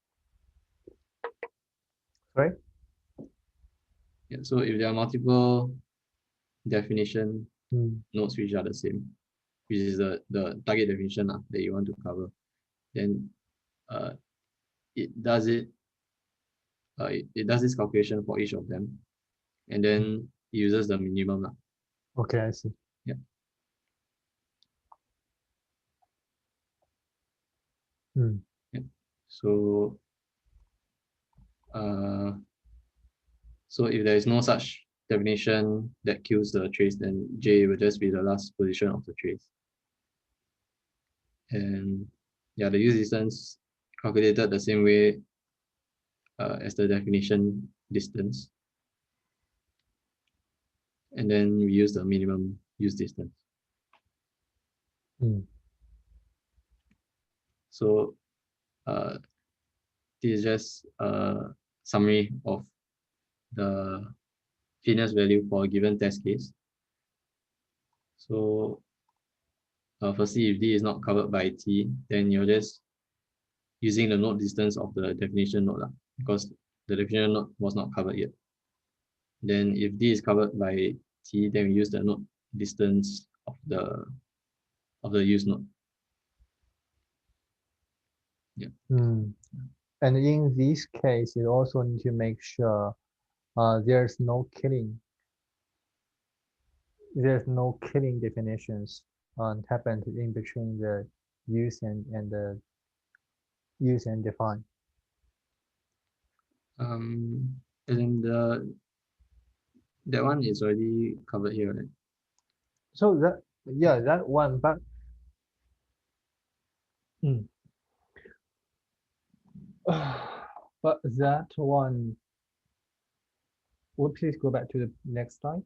Right? Yeah. So if there are multiple definition nodes which are the same, which is the target definition that you want to cover, then it does it. It does this calculation for each of them, and then it uses the minimum. Okay, I see. Yeah. Yeah. So so if there is no such definition that kills the trace, then J will just be the last position of the trace. And yeah, the use distance calculated the same way as the definition distance. And then we use the minimum use distance. So this is just a summary of the fitness value for a given test case. So firstly, if D is not covered by T, then you're just using the node distance of the definition node because the definition node was not covered yet. Then if D is covered by T, then we use the node distance of the use node. Yeah. And in this case, you also need to make sure there's no killing. There's no killing definitions happened in between the use and the use and define. And then that one is already covered here, right? So that one, but but that one. Would please go back to the next slide.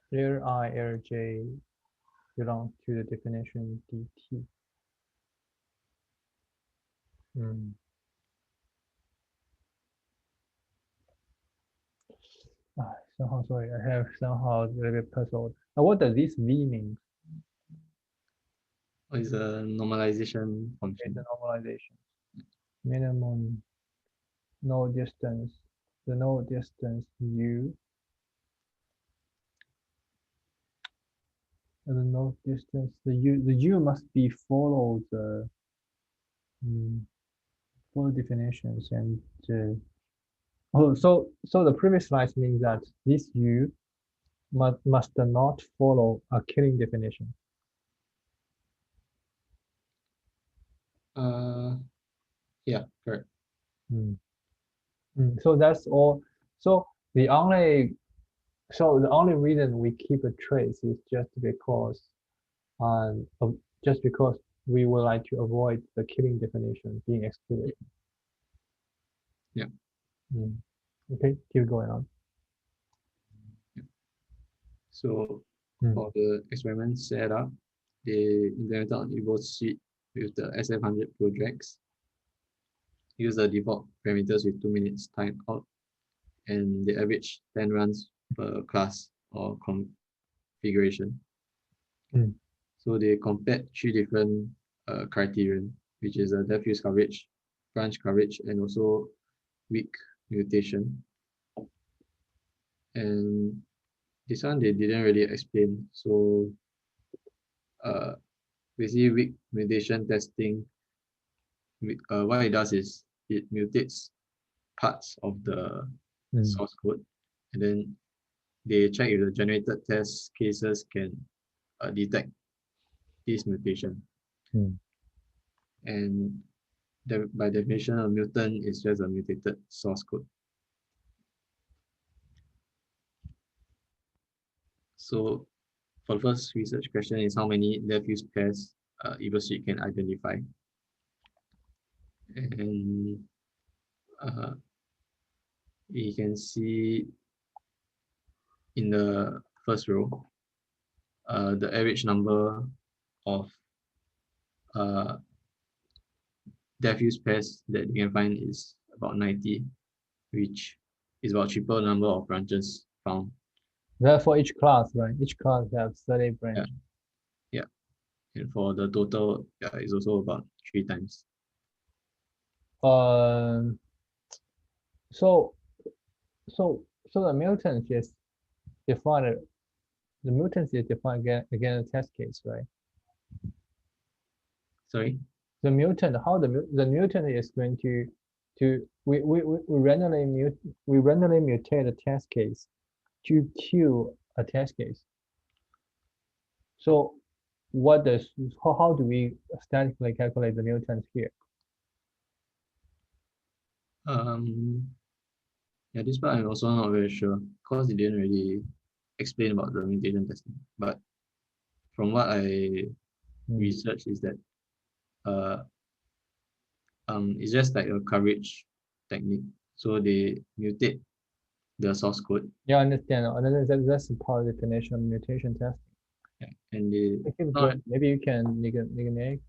Here I, here J belong to the definition DT. Somehow, sorry, I have somehow a little bit puzzled. Now, what does this V mean? It's a normalization function. It's a normalization. Minimum node distance. The node distance U. And the node distance. The U must be follow the full definitions and. So the previous slides means that this U must not follow a killing definition. Yeah, correct. So that's all. So the only reason we keep a trace is just because we would like to avoid the killing definition being excluded. Yeah. Okay, keep going on. So for the experiment setup, they implemented on Evo suite with the SF100 projects. Use the default parameters with 2 minutes time out, and they average 10 runs per class or configuration. So they compared 3 different criterion, which is diffuse coverage, branch coverage, and also weak mutation. And this one they didn't really explain. So basically weak mutation testing, what it does is it mutates parts of the source code, and then they check if the generated test cases can detect this mutation. And by definition, a mutant is just a mutated source code. So for the first research question is how many diffuse pairs ISSRE can identify. And we can see in the first row, the average number of diffuse pairs that you can find is about 90, which is about triple number of branches found. That for each class, right? Each class has 30 branches. Yeah. And for the total, it's also about 3 times. So the mutant is defined. The mutant is defined again a test case, right? Sorry. The mutant, how the mutant is going to we randomly mutate a test case to kill a test case. So how do we statically calculate the mutants here? Yeah, this part I'm also not very sure because they didn't really explain about the mutation testing. But from what I researched is that it's just like a coverage technique. So they mutate the source code. Yeah, I understand. That's the part of the definition of mutation testing. Yeah, and they maybe you can neglect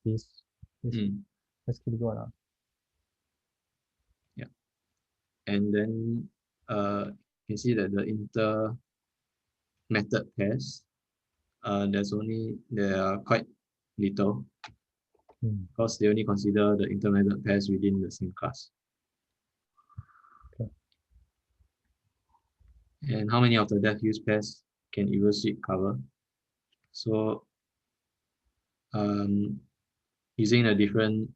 this. Let's keep going on. Yeah, and then you can see that the inter-method pairs, there are quite little because they only consider the inter-method pairs within the same class. Okay. And how many of the diffuse pairs can ISSRE cover? So using a different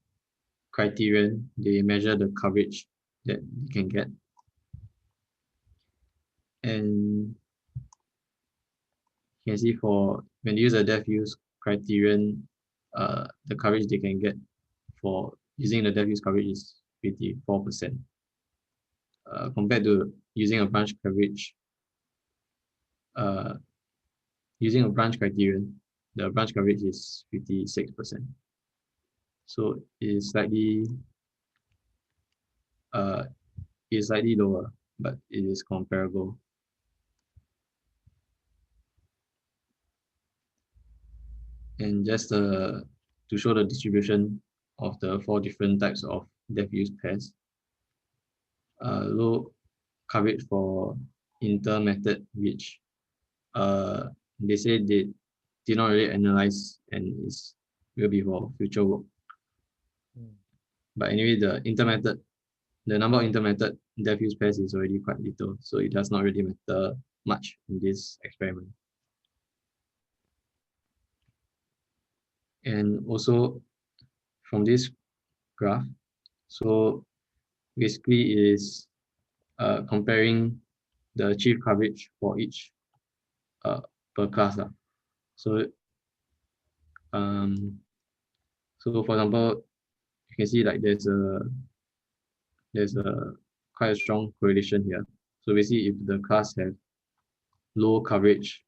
criterion, they measure the coverage that you can get. And you can see for when you use a diffuse criterion, the coverage they can get for using the diffuse coverage is 54%. Compared to using a branch coverage, using a branch criterion, the branch coverage is 56%. So it is slightly lower, but it is comparable. And just to show the distribution of the 4 different types of diffuse pairs, low coverage for inter-method, which they say they did not really analyze and will be for future work. But anyway, the number of inter-method diffuse pairs is already quite little, so it does not really matter much in this experiment. And also from this graph, so basically it is comparing the achieved coverage for each per class. So for example, you can see like there's a quite a strong correlation here. So basically, if the class have low coverage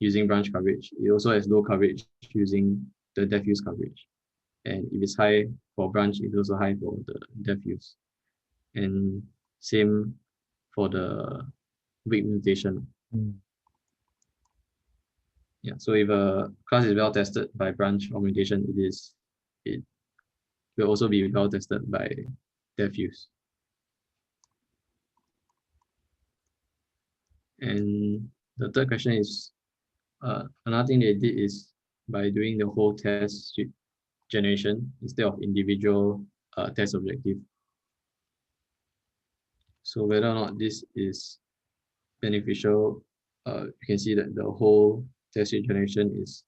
using branch coverage, it also has low coverage using the diffuse coverage. And if it's high for branch, it's also high for the diffuse. And same for the weak mutation. Yeah, so if a class is well tested by branch or mutation, it will also be well tested by diffuse. And the third question is Another thing they did is by doing the whole test suite generation instead of individual test objective. So whether or not this is beneficial, you can see that the whole test suite generation is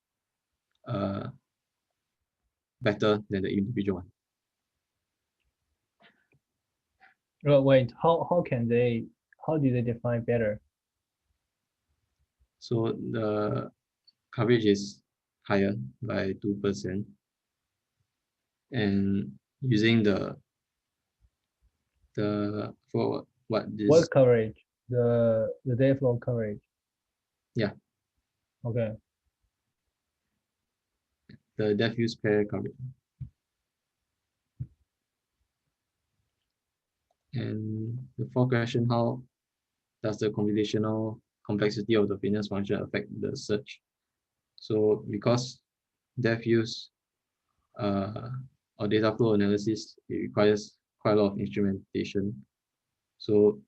better than the individual one. Well, wait, how do they define better? So the coverage is higher by 2%, and using for what this What coverage? The data flow coverage. Yeah. Okay. the diffuse pair coverage. And the fourth question, how does the computational complexity of the fitness function affect the search? So because diffuse or data flow analysis, it requires quite a lot of instrumentation. So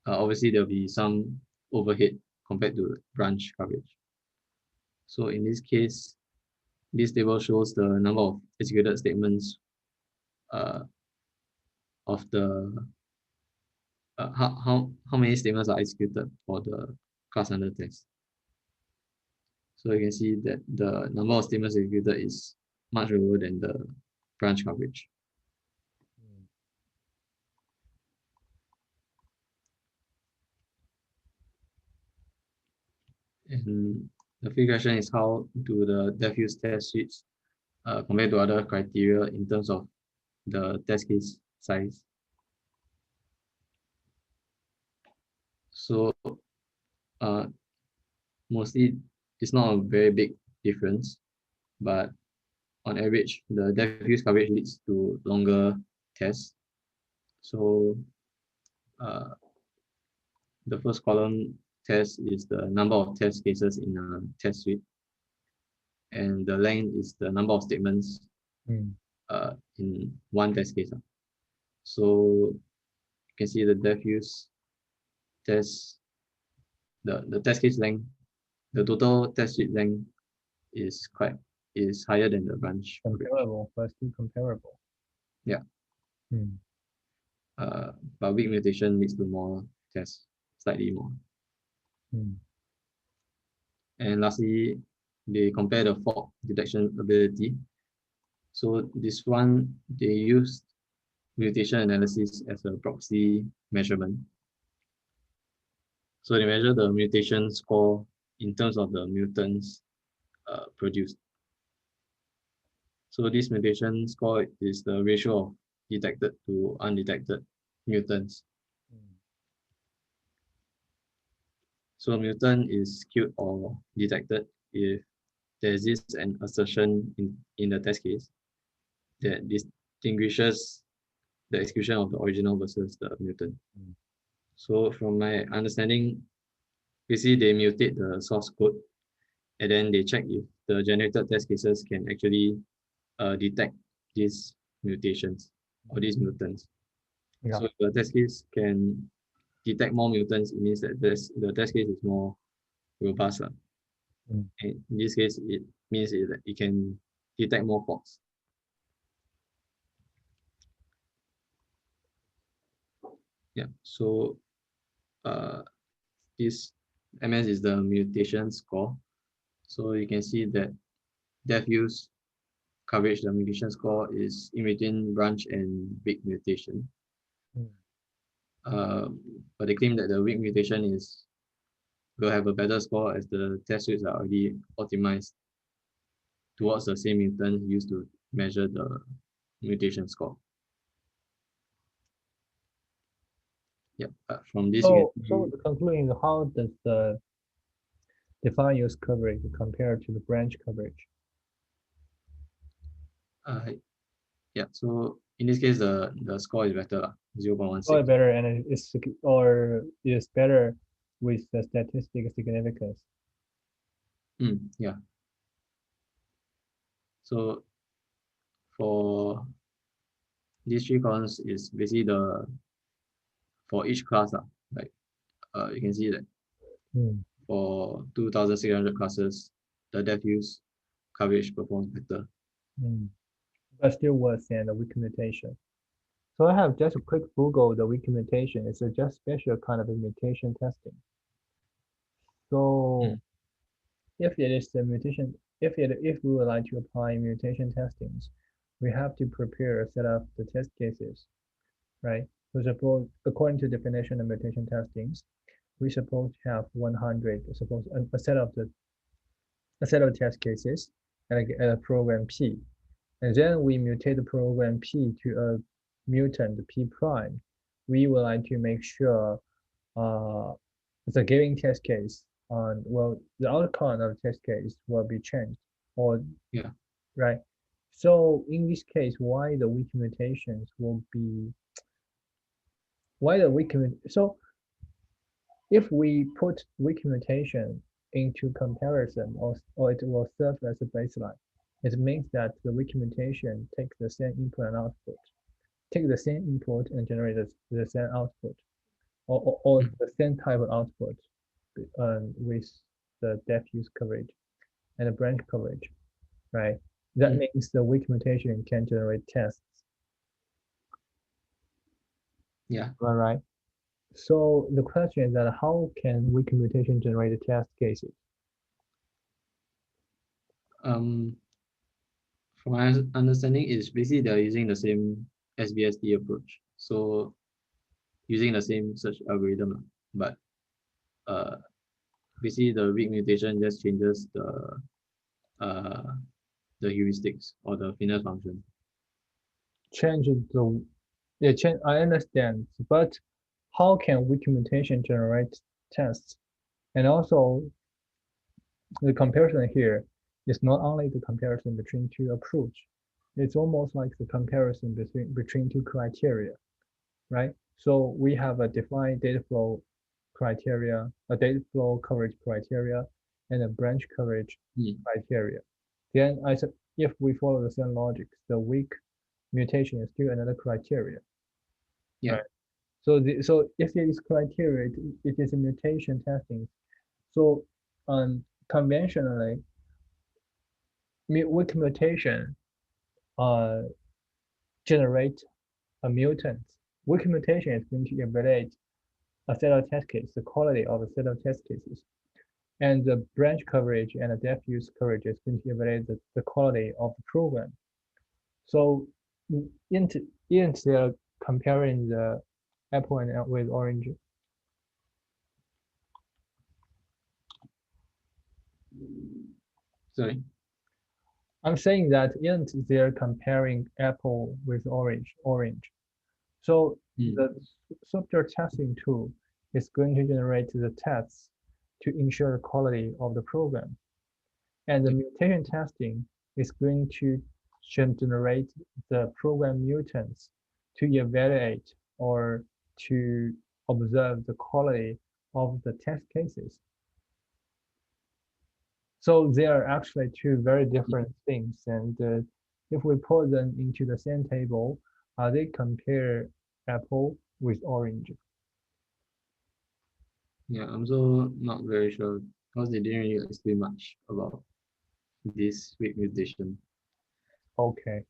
obviously there'll be some overhead compared to branch coverage. So in this case, this table shows the number of executed statements of the how many statements are executed for the class under test. So you can see that the number of statements executed is much lower than the branch coverage. And the fifth question is, how do the diffuse test suites compare to other criteria in terms of the test case size? So mostly it's not a very big difference, but on average, the diffuse coverage leads to longer tests. So the first column test is the number of test cases in a test suite, and the length is the number of statements in one test case. So you can see the diffuse test, the test case length, the total test suite length is higher than the branch. Comparable, but still comparable. Yeah. But weak mutation leads to more tests, slightly more. And lastly, they compare the fault detection ability. So this one, they used mutation analysis as a proxy measurement. So they measure the mutation score in terms of the mutants produced. So this mutation score is the ratio of detected to undetected mutants. So a mutant is killed or detected if there exists an assertion in the test case that distinguishes the execution of the original versus the mutant. So from my understanding, basically they mutate the source code and then they check if the generated test cases can actually detect these mutations or these mutants. Yeah. So if the test case can detect more mutants, it means that the test case is more robust. And in this case, it means that it can detect more faults. Yeah, so this MS is the mutation score. So you can see that diffuse coverage, the mutation score is in between branch and weak mutation. But they claim that the weak mutation will have a better score as the test suites are already optimized towards the same mutant used to measure the mutation score. Yeah, from this. So the conclusion, how does the defined use coverage compare to the branch coverage? Yeah, so in this case, the score is better, 0.16. Or better, and is better with the statistical significance. Yeah. So for these three columns is basically for each class, like you can see that for 2,600 classes, the diffuse coverage performs better. But still worse than the weak mutation. So I have just a quick Google the weak mutation. It's a just special kind of a mutation testing. So if it is the mutation, if we would like to apply mutation testings, we have to prepare a set of the test cases, right? So suppose according to definition of mutation testings, we suppose to have 100, suppose a set of test cases and a program P. And then we mutate the program P to a mutant P prime. We would like to make sure the given test case, well, the outcome of the test case will be changed, or right. So in this case, why the weak mutations will be, so if we put weak mutation into comparison, or it will serve as a baseline, it means that the weak mutation takes the same input and output, and generate the same output, or the same type of output with the diffuse coverage and the branch coverage, right? That means the weak mutation can generate tests. Yeah. All right. So the question is that how can weak mutation generate test cases? From my understanding, is basically they're using the same SBSD approach. So using the same search algorithm, but basically the weak mutation just changes the heuristics or the fitness function. I understand, but how can weak mutation generate tests? And also, the comparison here is not only the comparison between two approach, it's almost like the comparison between two criteria, right? So we have a defined data flow criteria, a data flow coverage criteria, and a branch coverage criteria. Then I said, if we follow the same logic, the weak mutation is still another criteria. Yeah. Right? So if it is criteria, it is a mutation testing. So conventionally, weak mutation generate a mutant. Weak mutation is going to evaluate a set of test cases, the quality of a set of test cases. And the branch coverage and the diffuse coverage is going to evaluate the quality of the program. So they're comparing the apple with orange. Sorry. I'm saying that they're comparing apple with orange. So the software testing tool is going to generate the tests to ensure the quality of the program. And the mutation testing is going to generate the program mutants to evaluate or to observe the quality of the test cases. So they are actually two very different things. And if we put them into the same table, they compare apple with orange. Yeah, I'm so not very sure because they didn't really explain much about this weak mutation. Okay.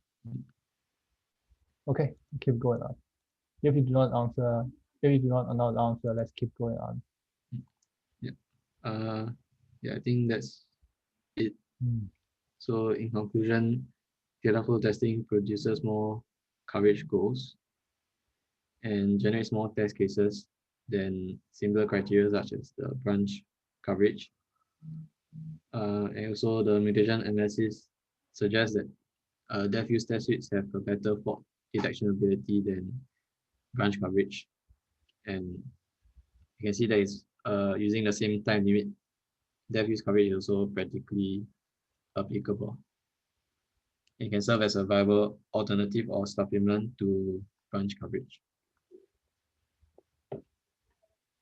Okay, keep going on. If you do not answer, let's keep going on. Yeah, I think that's it. So in conclusion, data flow testing produces more coverage goals and generates more test cases than similar criteria such as the branch coverage. And also the mutation analysis suggests that diffuse test suites have a better fault detection ability than branch coverage. And you can see that it's using the same time limit, diffuse coverage is also practically applicable. It can serve as a viable alternative or supplement to branch coverage.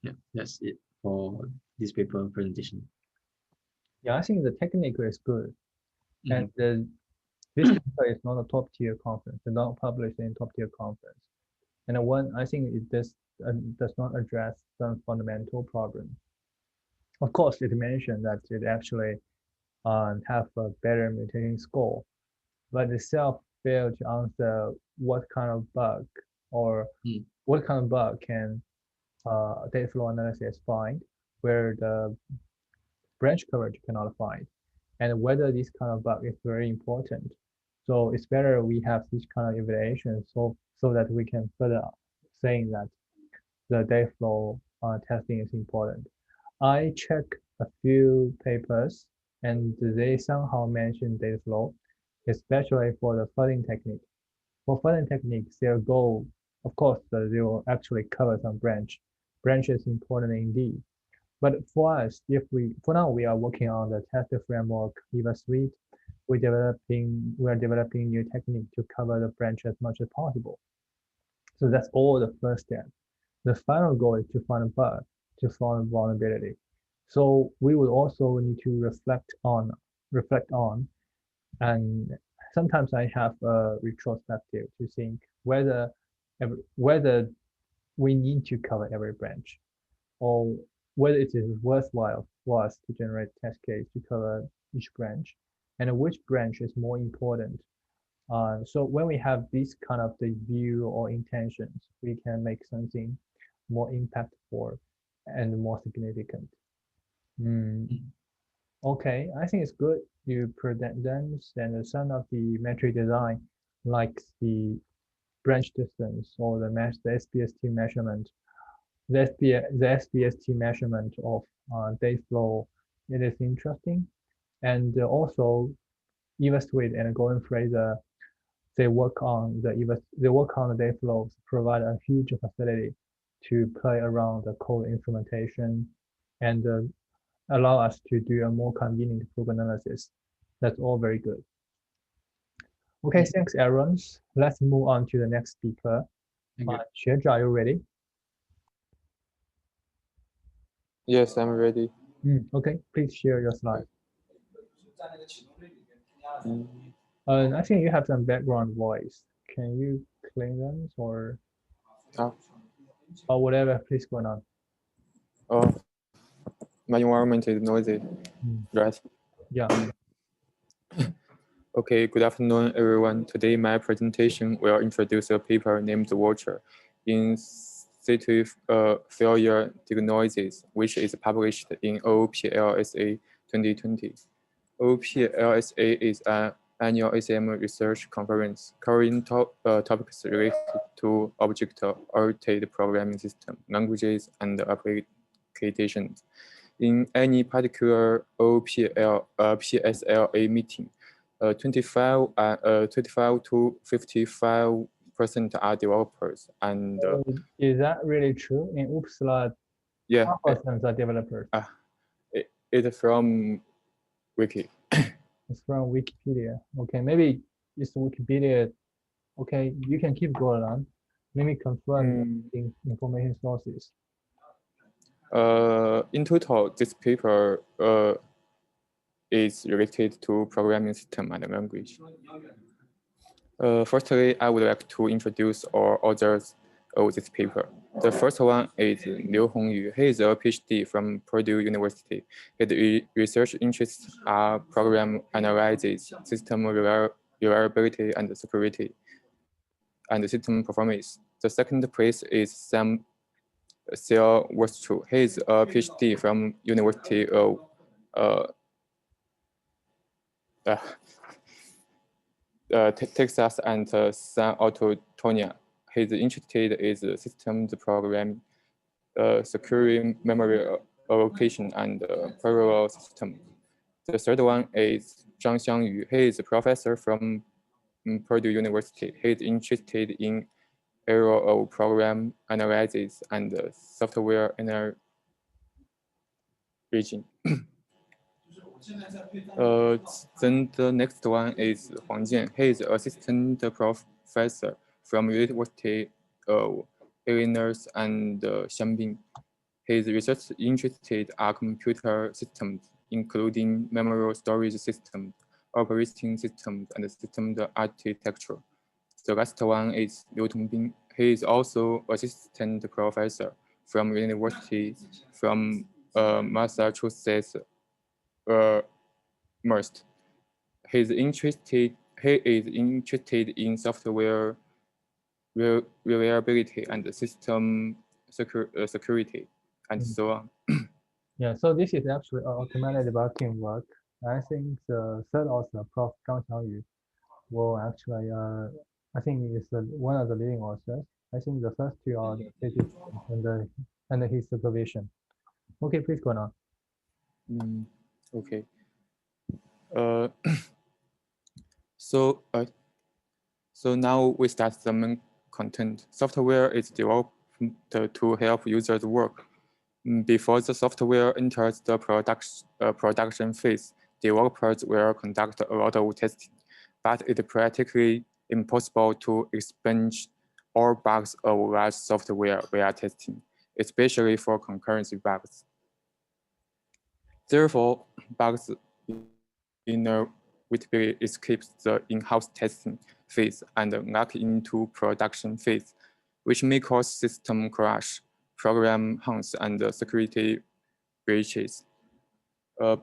Yeah, that's it for this paper presentation. Yeah, I think the technique is good. And this paper is not a top tier conference, it's not published in top tier conference. And I think it does not address some fundamental problems. of course, it mentioned that it actually have a better mutation score, but itself failed to answer what kind of bug or what kind of bug can data flow analysis find where the branch coverage cannot find, and whether this kind of bug is very important. So it's better we have this kind of evaluation so that we can further saying that the data flow testing is important. I checked a few papers and they somehow mention data flow, especially for the flooding technique. For flooding techniques, their goal, of course, they will actually cover some branch. Branch is important indeed. But for us, for now we are working on the test framework EVA suite. We are developing new technique to cover the branch as much as possible. So that's all the first step. The final goal is to find a bug, to find a vulnerability. So we will also need to reflect on, and sometimes I have a retrospective to think whether we need to cover every branch, or whether it is worthwhile for us to generate test case to cover each branch, and which branch is more important. So when we have this kind of the view or intentions, we can make something more impactful and more significant. Okay, I think it's good you present them, and some of the metric design, like the branch distance or the SBST measurement, the SBST measurement of data flow, it is interesting. And also, EVA Suite and Golden Fraser, they work on the data flows, provide a huge facility to play around the code implementation and allow us to do a more convenient program analysis. That's all very good. Okay, thanks, Aaron. Let's move on to the next speaker. Xuezhi, are you ready? Yes, I'm ready. Okay, please share your slide. I think you have some background voice. Can you clean them or whatever? Please go on. Oh, my environment is noisy, right? Yeah. Okay, good afternoon, everyone. Today, my presentation will introduce a paper named Watcher in-situ failure diagnosis, which is published in OOPSLA 2020. OOPSLA is an annual ACM research conference covering topics related to object-oriented programming system, languages, and applications. In any particular PSLA meeting, 25 to 55% are developers, and is that really true? In OOPSLA, yeah, percent are developers. It's from Wiki. It's from Wikipedia. Okay, maybe it's Wikipedia. Okay, you can keep going on. Let me confirm the information sources. In total, this paper is related to programming system and language. Firstly, I would like to introduce all authors of this paper. The first one is Liu Hongyu. He is a PhD from Purdue University. His research interests are program analysis, system reliability and security, and system performance. The second place is Sam Silverstone. He is a PhD from University of Texas and San Antonio. His interest is systems programming, securing memory allocation, and parallel system. The third one is Zhang Xiangyu. He is a professor from Purdue University. He is interested in area of program analysis and software engineering. Then the next one is Huang Jian. He is assistant professor from University of Illinois and Xianbing. His research interested are computer systems, including memory storage systems, operating systems, and system architecture. The last one is Liu Tongbing. He is also assistant professor from University from Massachusetts Merced. He is interested in software reliability and system security, and so on. Yeah, so this is actually automated debugging work. I think the third author, Prof. Zhang Qiangyu, will actually, I think is one of the leading authors. I think the first two are the physics and his supervision. Okay, please go on. Okay. Uh, so now we start the main content. Software is developed to help users work. Before the software enters the production phase, developers will conduct a lot of testing, but it's practically impossible to expunge all bugs of large software via testing, especially for concurrency bugs. Therefore, bugs inevitably escape the in-house testing phase and knock into production phase, which may cause system crash, program hunts, and security breaches.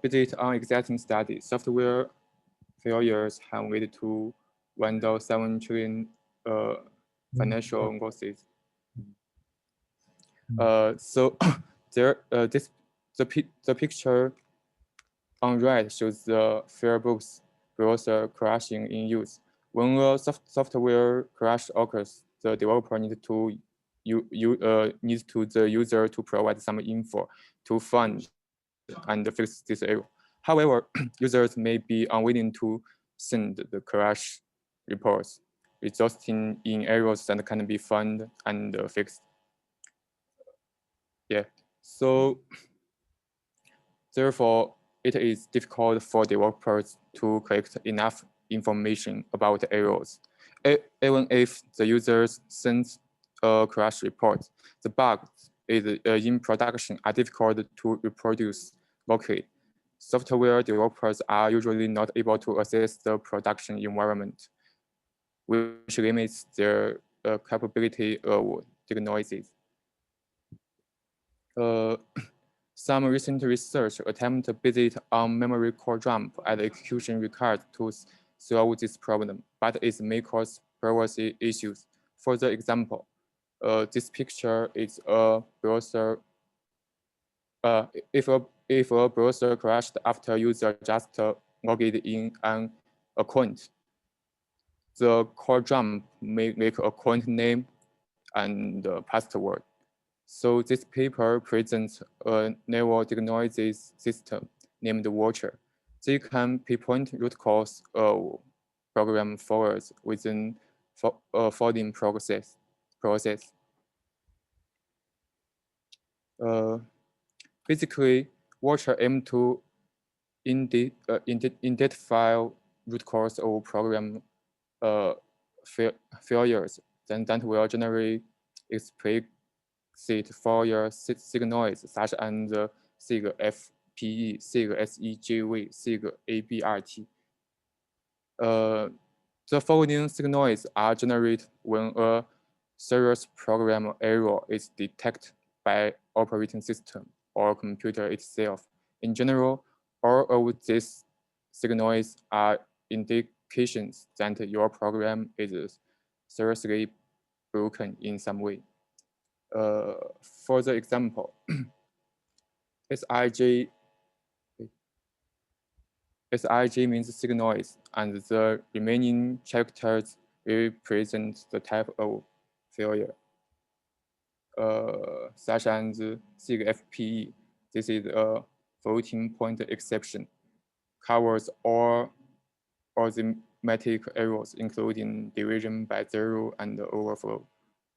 Based on existing studies, software failures have led to 1.7 trillion financial losses. So the picture on right shows the Firefox browser crashing in use. When a software crash occurs, the developer needs the user to provide some info to find and fix this error. However, users may be unwilling to send the crash reports, resulting in errors that can be found and fixed. Yeah, so therefore, it is difficult for developers to collect enough information about errors. Even if the user sends a crash report, the bugs in production are difficult to reproduce locally. Software developers are usually not able to assess the production environment, which limits their capability of diagnosis. Some recent research attempt based on memory core jump and execution required to solve this problem, but it may cause privacy issues. For the example, this picture is a browser. If a browser crashed after user just logged in an account, the core jump may make account name and password. So this paper presents a neural diagnosis system named Watcher. They can pinpoint root cause of program failures within a folding process. Basically, Watcher aims to identify root cause of program failures, then that will generate explicit failure signals such as SIG FPE, SIG SEGV, SIG ABRT. The following signals are generated when a serious program error is detected by operating system or computer itself. In general, all of these signals are indications that your program is seriously broken in some way. For the example, SIG means signals, and the remaining characters represent the type of failure, such as SIG FPE. This is a floating point exception, covers all arithmetic errors, including division by zero and overflow.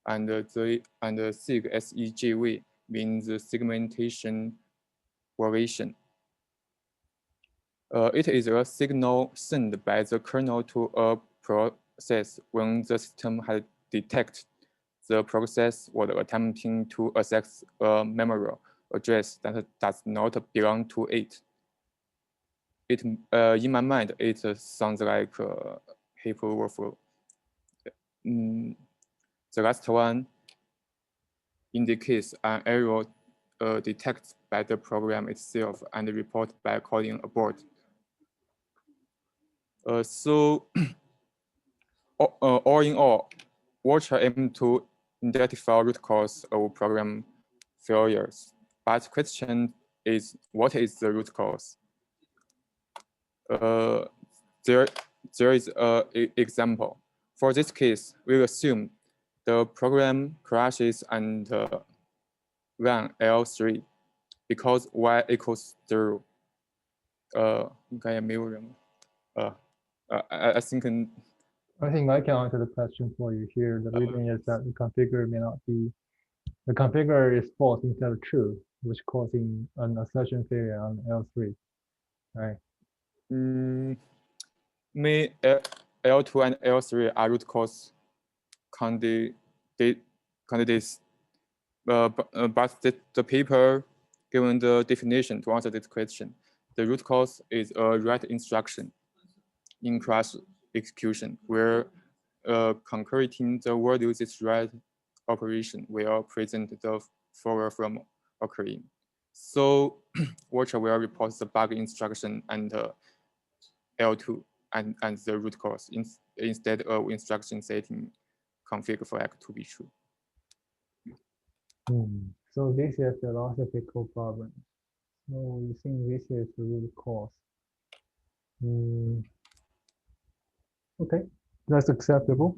And SIG SEGV means segmentation variation. It is a signal sent by the kernel to a process when the system has detected the process was attempting to access a memory address that does not belong to it. In my mind, it sounds like a heap overflow. The last one indicates an error detected by the program itself and reported by calling abort. So all in all, Watcher aims to identify root cause of program failures. But the question is, what is the root cause? There is an example. For this case, we assume the program crashes and run L3 because y equals 0. 应该也没有人。I think I think I can answer the question for you here. The reason is that the configure may not be, the configure is false instead of true, which causing an assertion failure on L3, right? May L2 and L3 are root cause candidates, but the paper given the definition to answer this question. The root cause is a write instruction in crash execution, where concurring the word uses write operation will prevent the forward from occurring. So Watcher will report the bug instruction and L2 and the root cause instead of instruction setting config flag to be true. So this is a philosophical problem. So we think this is the root cause. Okay, that's acceptable.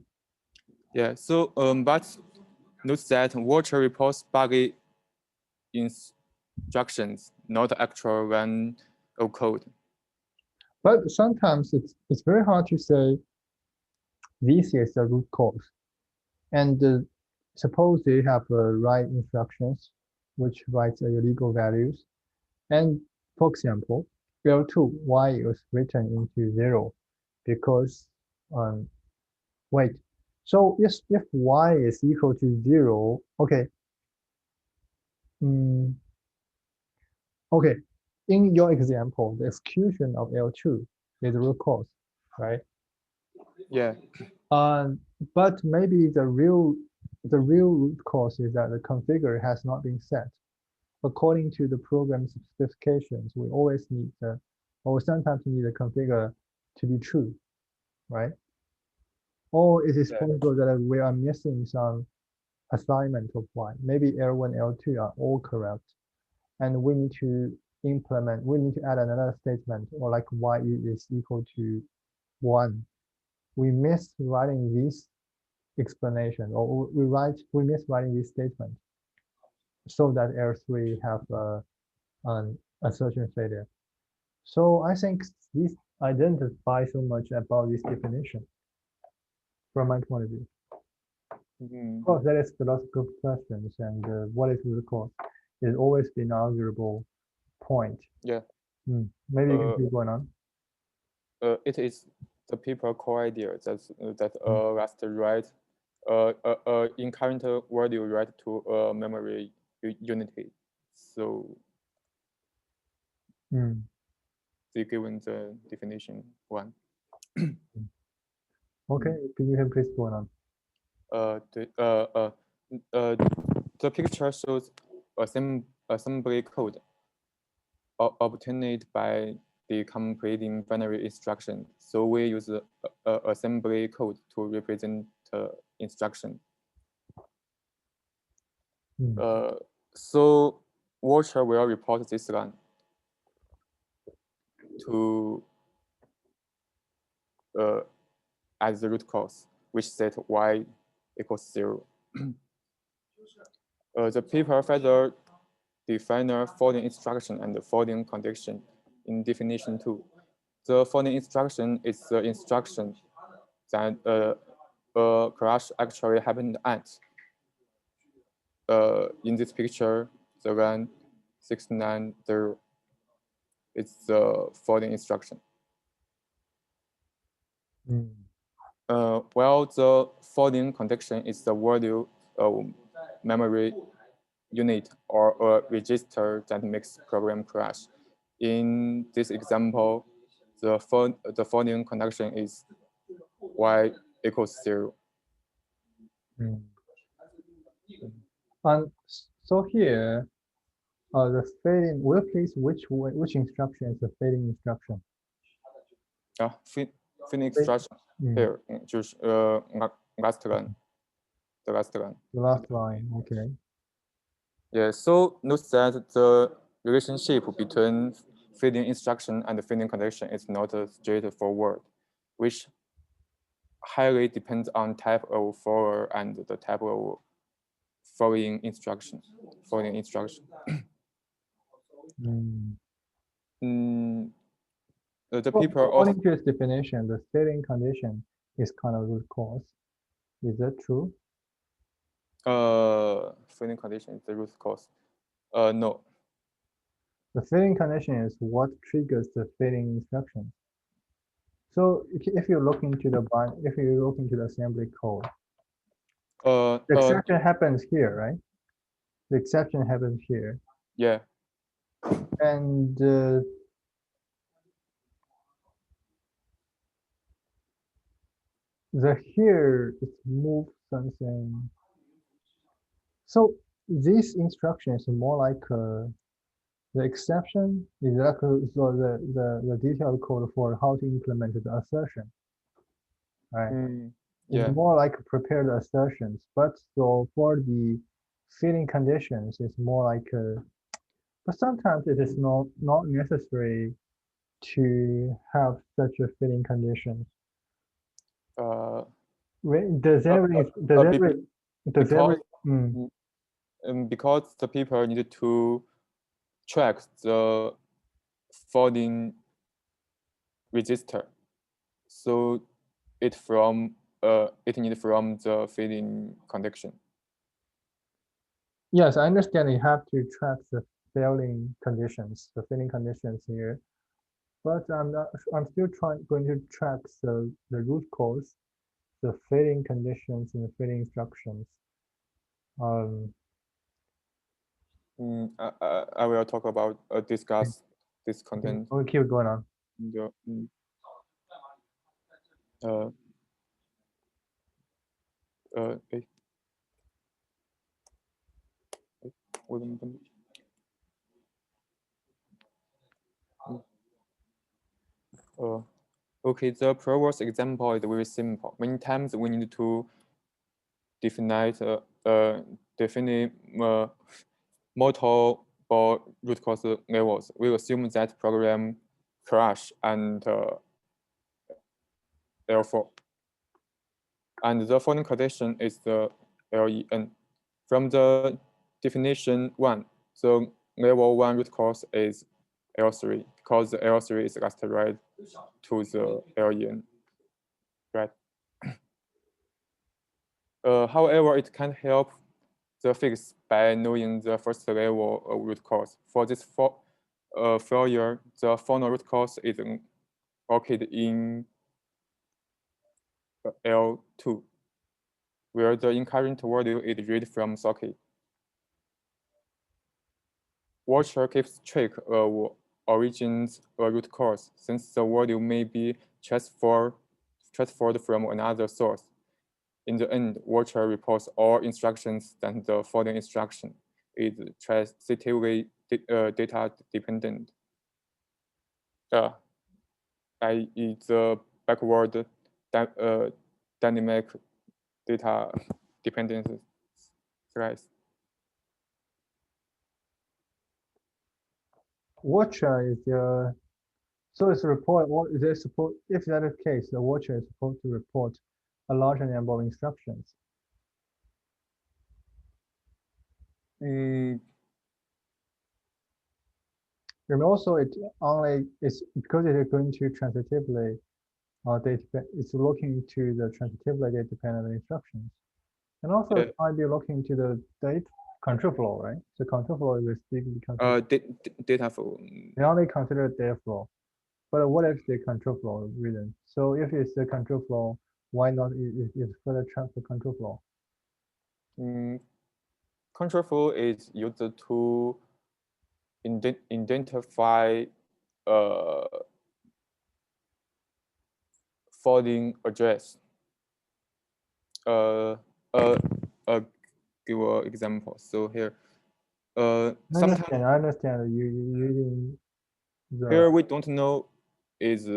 Yeah, so but note that Watcher reports buggy instructions, not actual run of code. But sometimes it's very hard to say this is the root cause. And suppose they have write instructions, which writes illegal values. And for example, L2, y is written into 0 because, wait, so if y is equal to 0, okay. Okay, in your example, the execution of L2 is the root cause, right? Yeah. But maybe the real root cause is that the configure has not been set. According to the program specifications, we always need or sometimes need the configure to be true, right? Or it is possible that we are missing some assignment of y. Maybe L1, L2 are all correct, and we need to add another statement, or like y is equal to 1. We miss writing this explanation, or we miss writing this statement, so that L3 have an assertion failure. So I think this identifies so much about this definition from my point of view. Of course, that is philosophical questions, and what is root cause is always been an arguable point. Yeah. Maybe you can keep going on. It is the people core idea that last write in current word you write to a memory unity. So they given the definition 1. Okay, you can please go on. The picture shows assembly code obtained by decomposing binary instruction. So we use assembly code to represent instruction. So Watcher will report this line to as the root cause, which set y equals 0. The paper further define following instruction and the following condition in definition 2. The following instruction is the instruction that a crash actually happened at. In this picture, the one 690 is the following instruction. While the following condition is the value of memory unit or a register that makes program crash. In this example, the following condition is y equals 0. And so here, The fading. Will you please which instruction is the fading instruction? Fading instruction here 就是last line, the last line. The last line. Okay. Yeah. So note that the relationship between fading instruction and fading condition is not straightforward, which highly depends on type of forward and the type of following instruction. The paper according to its definition, the fading condition is kind of root cause. Is that true? Fading condition is the root cause. No. The fading condition is what triggers the fading instruction. So if you look into the assembly code, the exception happens here, right? The exception happens here. Yeah. And the here is move something. So this instruction is more like the exception is like the detailed code for how to implement the assertion, right? Yeah. It's more like prepared assertions, but so for the fitting conditions, it's more like but sometimes it is not necessary to have such a fitting conditions. Because the people need to track the folding register, so it needs from the fading condition. Yes, I understand you have to track the failing conditions, the failing conditions here, but I'm still going to track the root cause, the failing conditions and the failing instructions. I will talk about discuss this content. We'll keep going on. Okay, the previous example is very simple. Many times we need to define multiple root cause levels. We assume that program crash and L4. And the following condition is the LEN. From the definition 1, the level 1 root cause is L3 because the L3 is last read to the LEN, right? However, it can't help the fix by knowing the first level of root cause. For this failure, the final root cause is located in L2, where the incurrent value is read from socket. Watcher keeps track of origins root cause since the value may be transferred from another source. In the end, Watcher reports all instructions that the following instruction is transitively data dependent, i.e. the backward dynamic data dependency threads. Watcher is so it's report. What is there support? If that is the case, the watcher is supposed to report a larger number of instructions. And also, it only is because it is going to transitively it's looking to the transitively data dependent instructions, and also it might be looking to the data control flow, right? So control flow is data flow. They only consider data flow, but what if the control flow reason? So if it's the control flow, why not is further transfer control flow? Control flow is used to identify forwarding address. Give an example. So here, sometimes I understand. You using the here we don't know is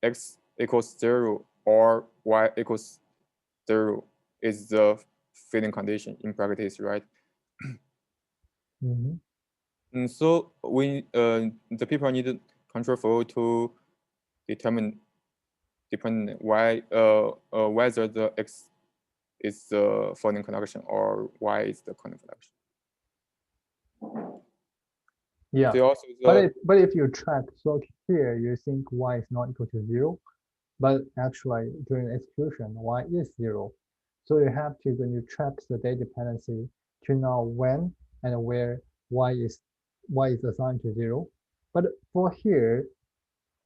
x equals 0 or y equals 0 is the fitting condition in practice, right? Mhm. And so we the people need control flow to determine why whether the x is the folding conduction or y is the conic conduction. Yeah. They also But if you track, so here you think y is not equal to 0, but actually during execution y is 0. So you have to, when you track the date dependency, to know when and where y is assigned to 0. But for here,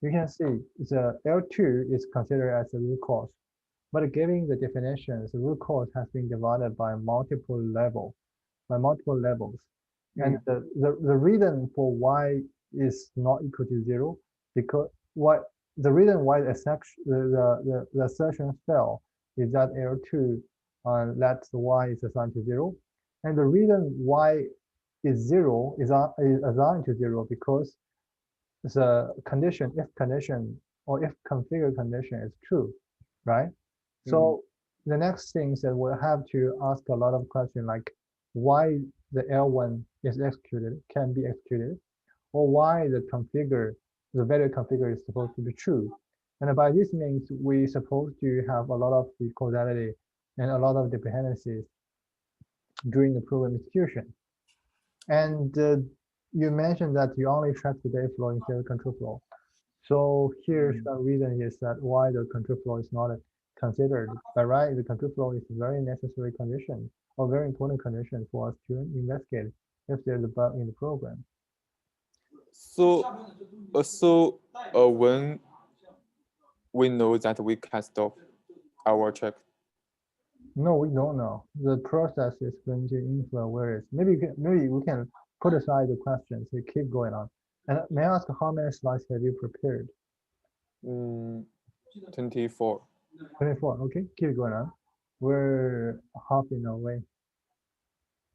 you can see the L2 is considered as the root cause. But given the definitions, the root cause has been divided by multiple levels. And the reason for y is not equal to 0, because the reason why the assertion fail is that L2 lets y is assigned to 0. And the reason y is 0 is assigned to 0 because the condition, if condition or if configure condition is true, right? So the next thing is that we'll have to ask a lot of questions like why the L1 is executed, can be executed, or why the value configure is supposed to be true. And by this means, we supposed to have a lot of the causality and a lot of dependencies during the program execution. And you mentioned that you only track the data flow instead of control flow. So here's the reason is that why the control flow is not considered. But right, the control flow is a very necessary condition or very important condition for us to investigate if there's a bug in the program. So when we know that we can stop our check. No, we don't know. The process is going to influence where it's. Maybe we can put aside the questions. We keep going on. And may I ask how many slides have you prepared? 24. 24. Okay, keep going on. We're half in a way.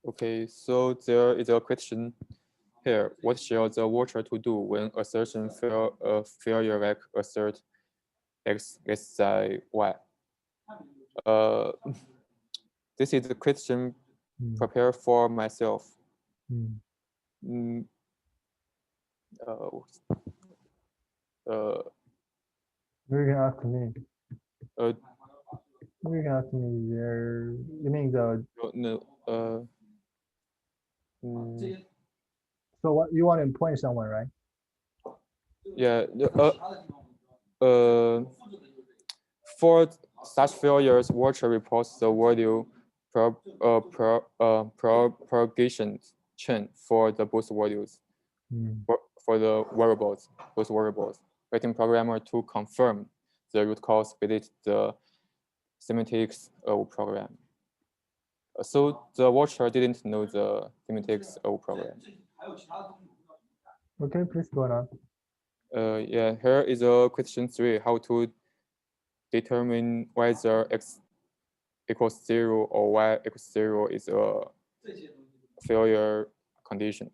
Okay, so there is a question here. What shall the watcher to do when assertion failure like assert x is y? This is a question prepared for myself. Mm. You can ask me. You can ask me there. You mean the no so what you want to point someone, right? Yeah. For such failures, watcher reports the value propagation chain for the both values for the variables, both variables, waiting programmer to confirm the root cause with the semantics of program. So the watcher didn't know the semantics of program. Okay, please go on. Yeah, here is a question 3, how to determine whether x equals 0 or y equals 0 is a failure condition.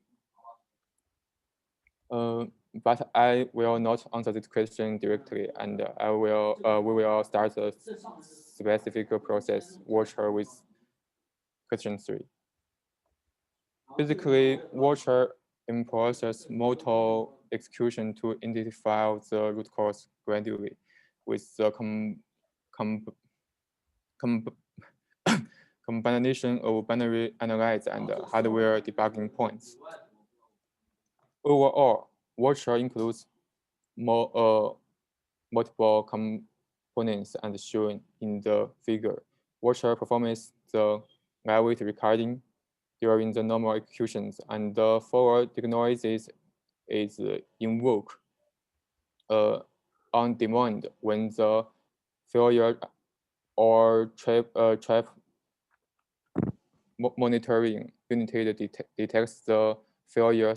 But I will not answer this question directly, and we will start a specific process watcher with question 3. Basically, watcher employs motor execution to identify the root cause gradually with the combination of binary analyze and hardware debugging points. Overall, watcher includes multiple components and shown in the figure. Watcher performs the live recording during the normal executions, and the forward diagnosis is invoked on demand when the failure or trap monitoring unit detects the failure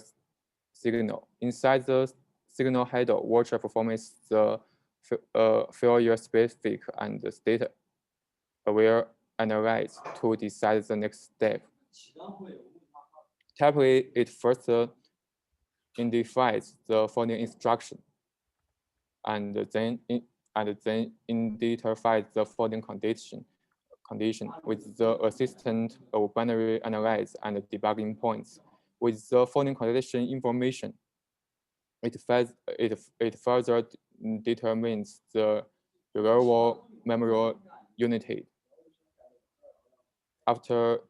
signal. Inside the signal header, watcher performs the failure specific and state aware analyze to decide the next step. typically, it first identifies the following instruction, and then identifies the following condition with the assistant of binary analyze and debugging points. With the following condition information, it further determines the reliable memory unit. After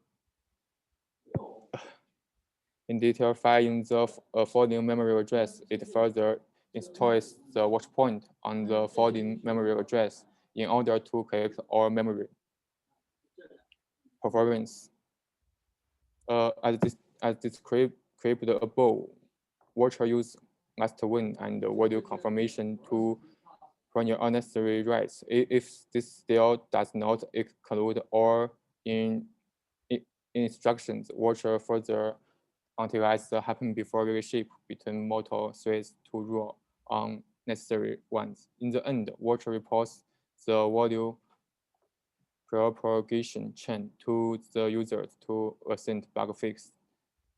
identifying the following memory address, it further installs the watch point on the following memory address in order to collect all memory performance. As described above, watcher use must win and audio confirmation to run your unnecessary writes. If this still does not include all instructions, watcher further utilize the happen before relationship between motor threads to rule on necessary ones. In the end, watcher reports the audio propagation chain to the users to assign bug fix,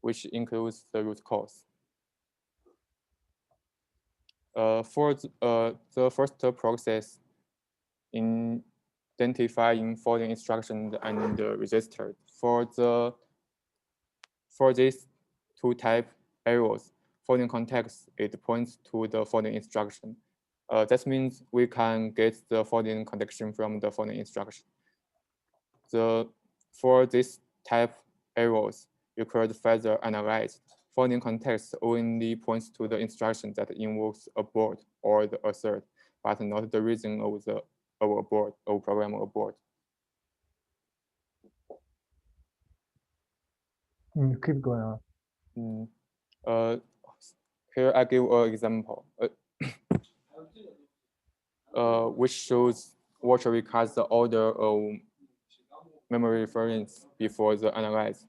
which includes the root cause. For the first process in identifying following instructions and registered. For these two type errors, following context, it points to the following instruction. That means we can get the following connection from the following instruction. For this type errors, you could further analyze. Following context only points to the instruction that invokes abort or the assert, but not the reason of the abort or program abort. Keep going on. Here I give an example, which shows watcher records the order of memory reference before the analyze.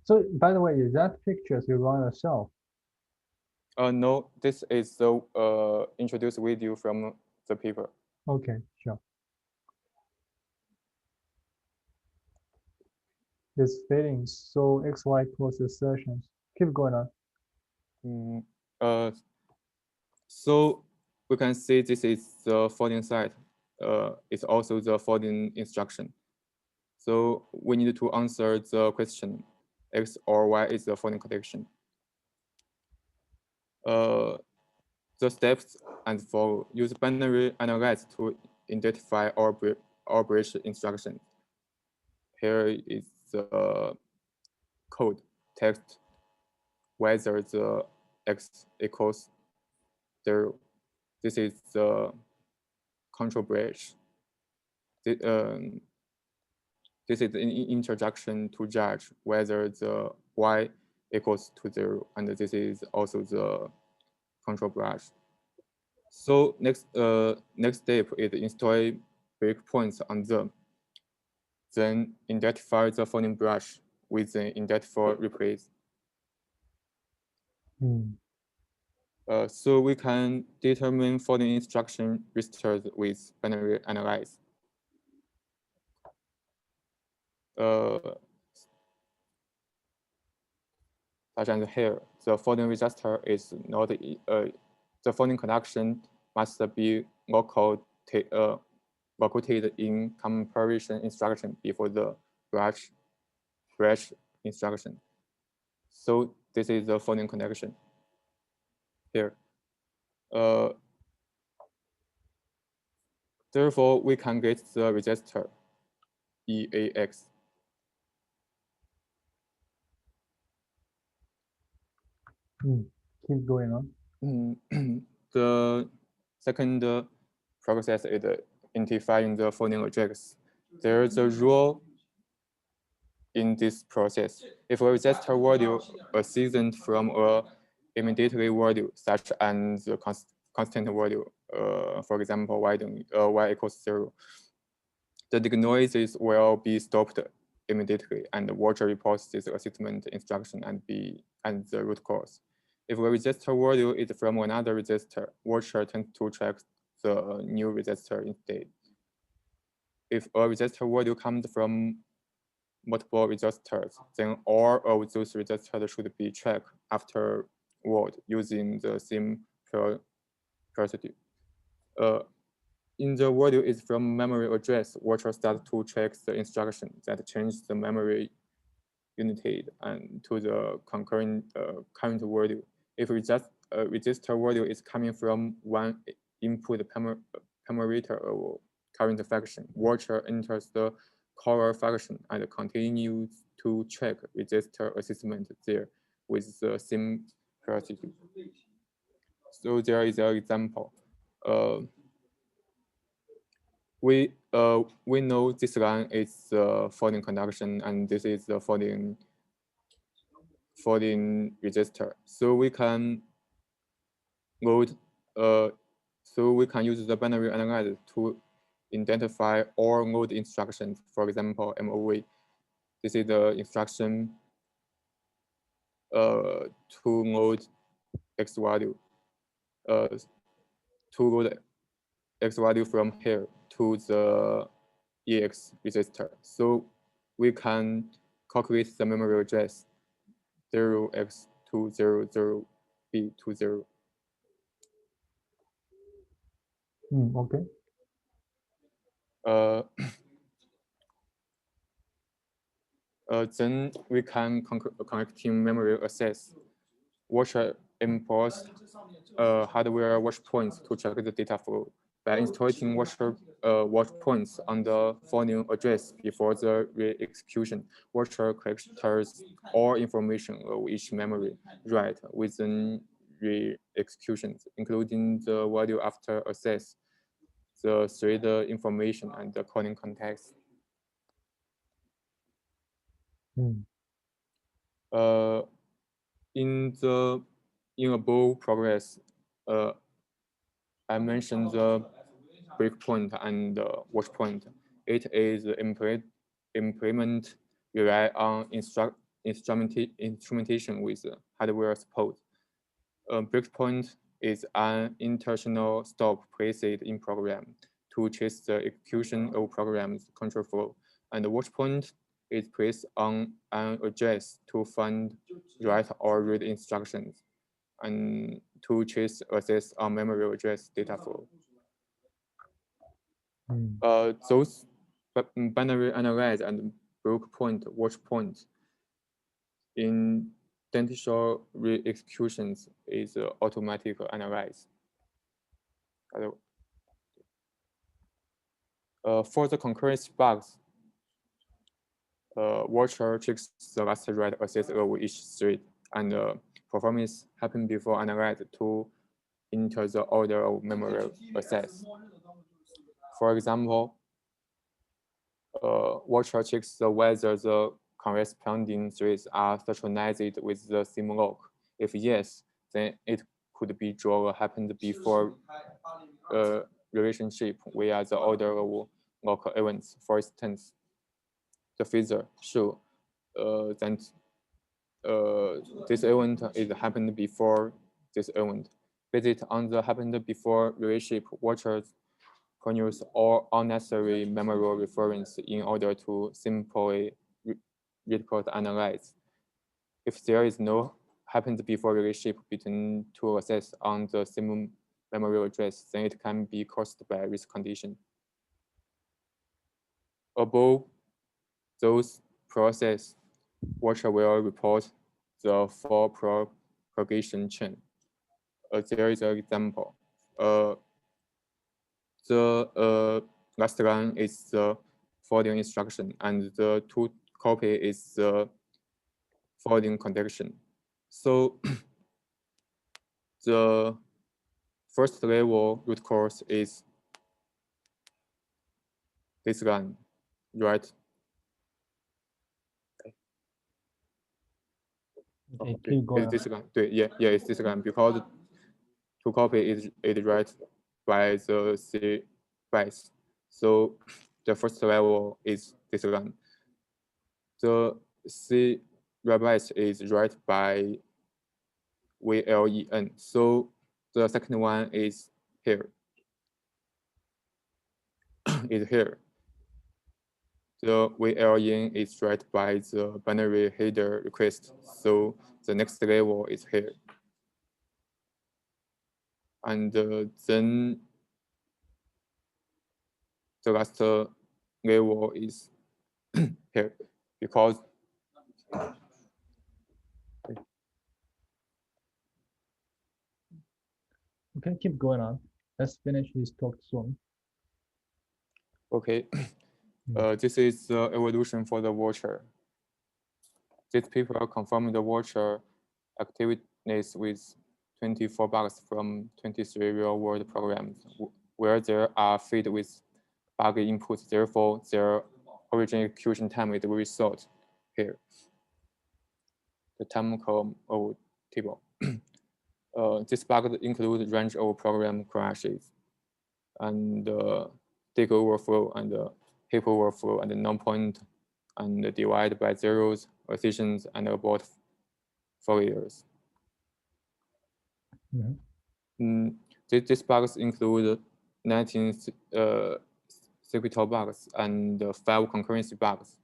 So by the way, is that pictures you run yourself? No, this is the introduced video from the paper. Okay, sure. This fitting, so XY close assertions. Keep going on. So we can see this is the following side. It's also the following instruction. So we need to answer the question, X or Y is the following condition. The steps and follow. Use binary analyze to identify or bridge instructions. Here is the code text whether the X equals 0. This is the control bridge. This is an introduction to judge whether the Y equals to 0, and this is also the control brush. So next step is install breakpoints on them. Then identify the following brush with the identifier replace. So we can determine following instruction registered with binary analyze. Such as here, the following register is not the following connection must be located in comparison instruction before the branch instruction. So this is the following connection here. Therefore, we can get the register EAX. Keep going on. The second process is identifying the following address. There is a rule in this process. If a register value is seasoned from a immediately value, such as the constant value, for example, y equals 0, the diagnosis will be stopped immediately, and the watcher reports this assessment instruction and the root cause. If a register value is from another register, watcher tends to check the new register instead. If a register value comes from multiple registers, then all of those registers should be checked afterward using the same procedure. In the value is from memory address, watcher starts to check the instruction that changes the memory unit and to the current value. If register value is coming from one input parameter or current function, watcher enters the core function and continues to check register assessment there with the same procedure. So there is an example. We know this line is the folding conduction and this is the folding register. So we can load so we can use the binary analyzer to identify all load instructions. For example, MOV. This is the instruction to load X value. To load X value from here to the EX register. So we can calculate the memory address 0x200B20. Okay. Then we can connecting memory access. Watcher imports hardware watch points to check the data flow. By installing watch points on the following address before the re-execution, watcher captures all information of each memory write within re-executions, including the value after access, the thread information, and the calling context. In above progress, I mentioned the breakpoint and watch point. It is implement rely on instrumentation with hardware support. Breakpoint is an intentional stop placed in program to trace the execution of program's control flow, and the watch point is placed on an address to find write or read instructions and to trace access on memory address data flow. Those binary analyze and breakpoint watch point in intentional re-executions is automatic analyze. For the concurrency bugs, watcher checks the last write access of each thread, and performance happen before analyze to enter the order of memory access. For example, watcher checks whether the corresponding threads are synchronized with the same lock. If yes, then it could be draw happened before relationship via the order of lock events. For instance, the figure show that this event is happened before this event. Based on the happened before relationship, watchers produce all unnecessary memory reference in order to simply report analyze. If there is no happened before relationship between two access on the same memory address, then it can be caused by risk condition. Above those process, watcher will report the for propagation chain. There is an example. The last line is the folding instruction, and the two copy is the folding condition. So the first level root cause is this line, right? Okay, it's this line. Yeah, it's this line because to copy is right by the C bytes. So the first level is this line. The C bytes is right by VLEN. So the second one is here. Is here. the VLN is read by the binary header request. So the next level is here. And then the last level is here, because Okay, keep going on. Let's finish this talk soon. okay, this is the evolution for the watcher. This paper confirmed the watcher activeness with 24 bugs from 23 real-world programs, where there are feed with bug inputs. Therefore, their origin execution time is very short here. The time column of table. This bug includes range of program crashes and dig overflow and heap overflow and non-point and divide by zeros, additions, and abort failures. These bugs include 19 sequential bugs and 5 concurrency bugs,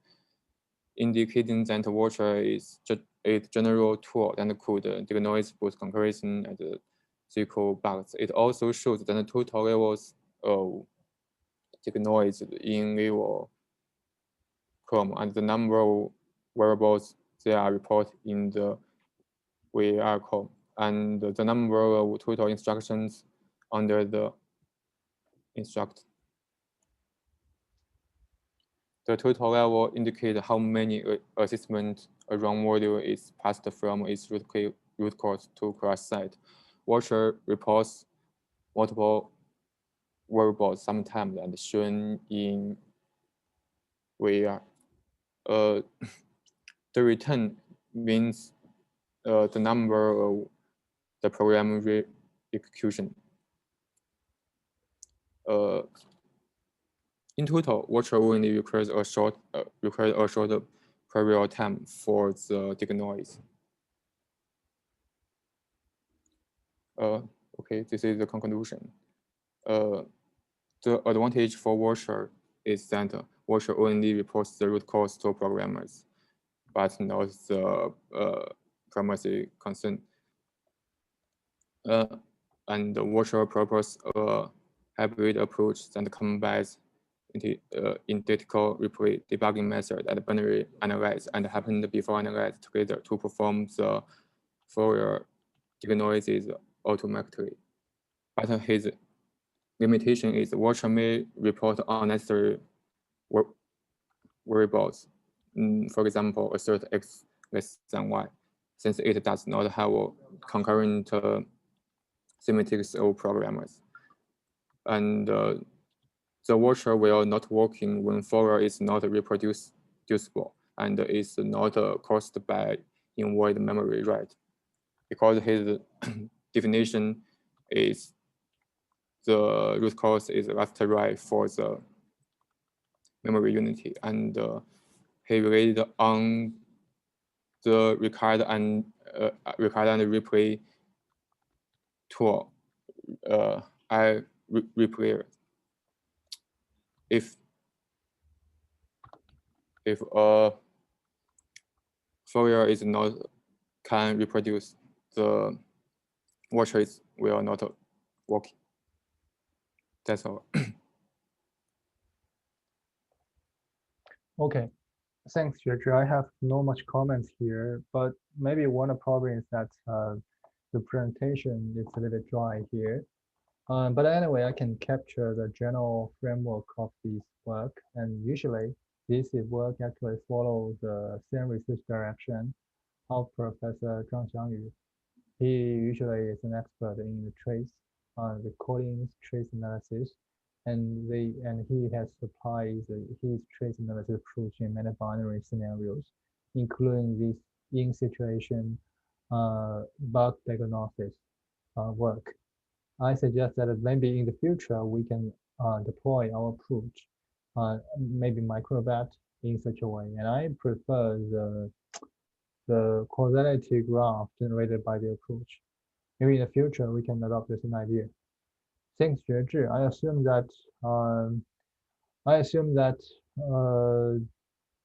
indicating that watcher is a general tool that could diagnose both concurrency and SQL bugs. It also shows that the total levels of diagnosed in level column and the number of variables they are reported in the VAR column, and the number of total instructions under the instruct. The total level indicates how many assessment a run module is passed from its root cause to crash site. Watcher reports multiple variables sometimes and shown in VAR. The return means the number of the program execution. In total, watcher only requires a short period time for the diagnose. Okay, this is the conclusion. The advantage for watcher is that watcher only reports the root cause to programmers, but not the primacy concern. And the watcher proposes a hybrid approach that combines identical replay debugging method and binary analyze and happened before analyze together to perform the Fourier diagnosis automatically. But his limitation is watcher may report unnecessary variables. For example, assert x less than y, since it does not have concurrent semantics of programmers. And the watcher will not working when Fourier is not reproducible and is not caused by invoid memory write, because his definition is the root cause is last write for the memory unity, and he relied on the record and replay tool. Replayer. If Fourier is not can reproduce, the watcher will not work. That's all. Okay, thanks, Xuezhi. I have no much comments here, but maybe one problem is that the presentation is a little bit dry here. But anyway, I can capture the general framework of this work, and usually this work actually follows the same research direction of Professor Zhang Xiangyu. He usually is an expert in the trace, recordings, trace analysis, and he has applied his trace analysis approach in many binary scenarios, including this in-situation bug diagnosis work. I suggest that maybe in the future we can deploy our approach, maybe microbat in such a way. And I prefer the causality graph generated by the approach. Maybe in the future we can adopt this idea. Thanks, Xuezhi. I assume that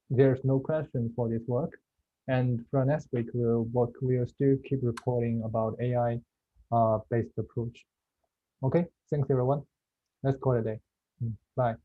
there's no question for this work. And for next week, we'll still keep reporting about AI based approach. Okay, thanks everyone. Let's call it a day. Bye.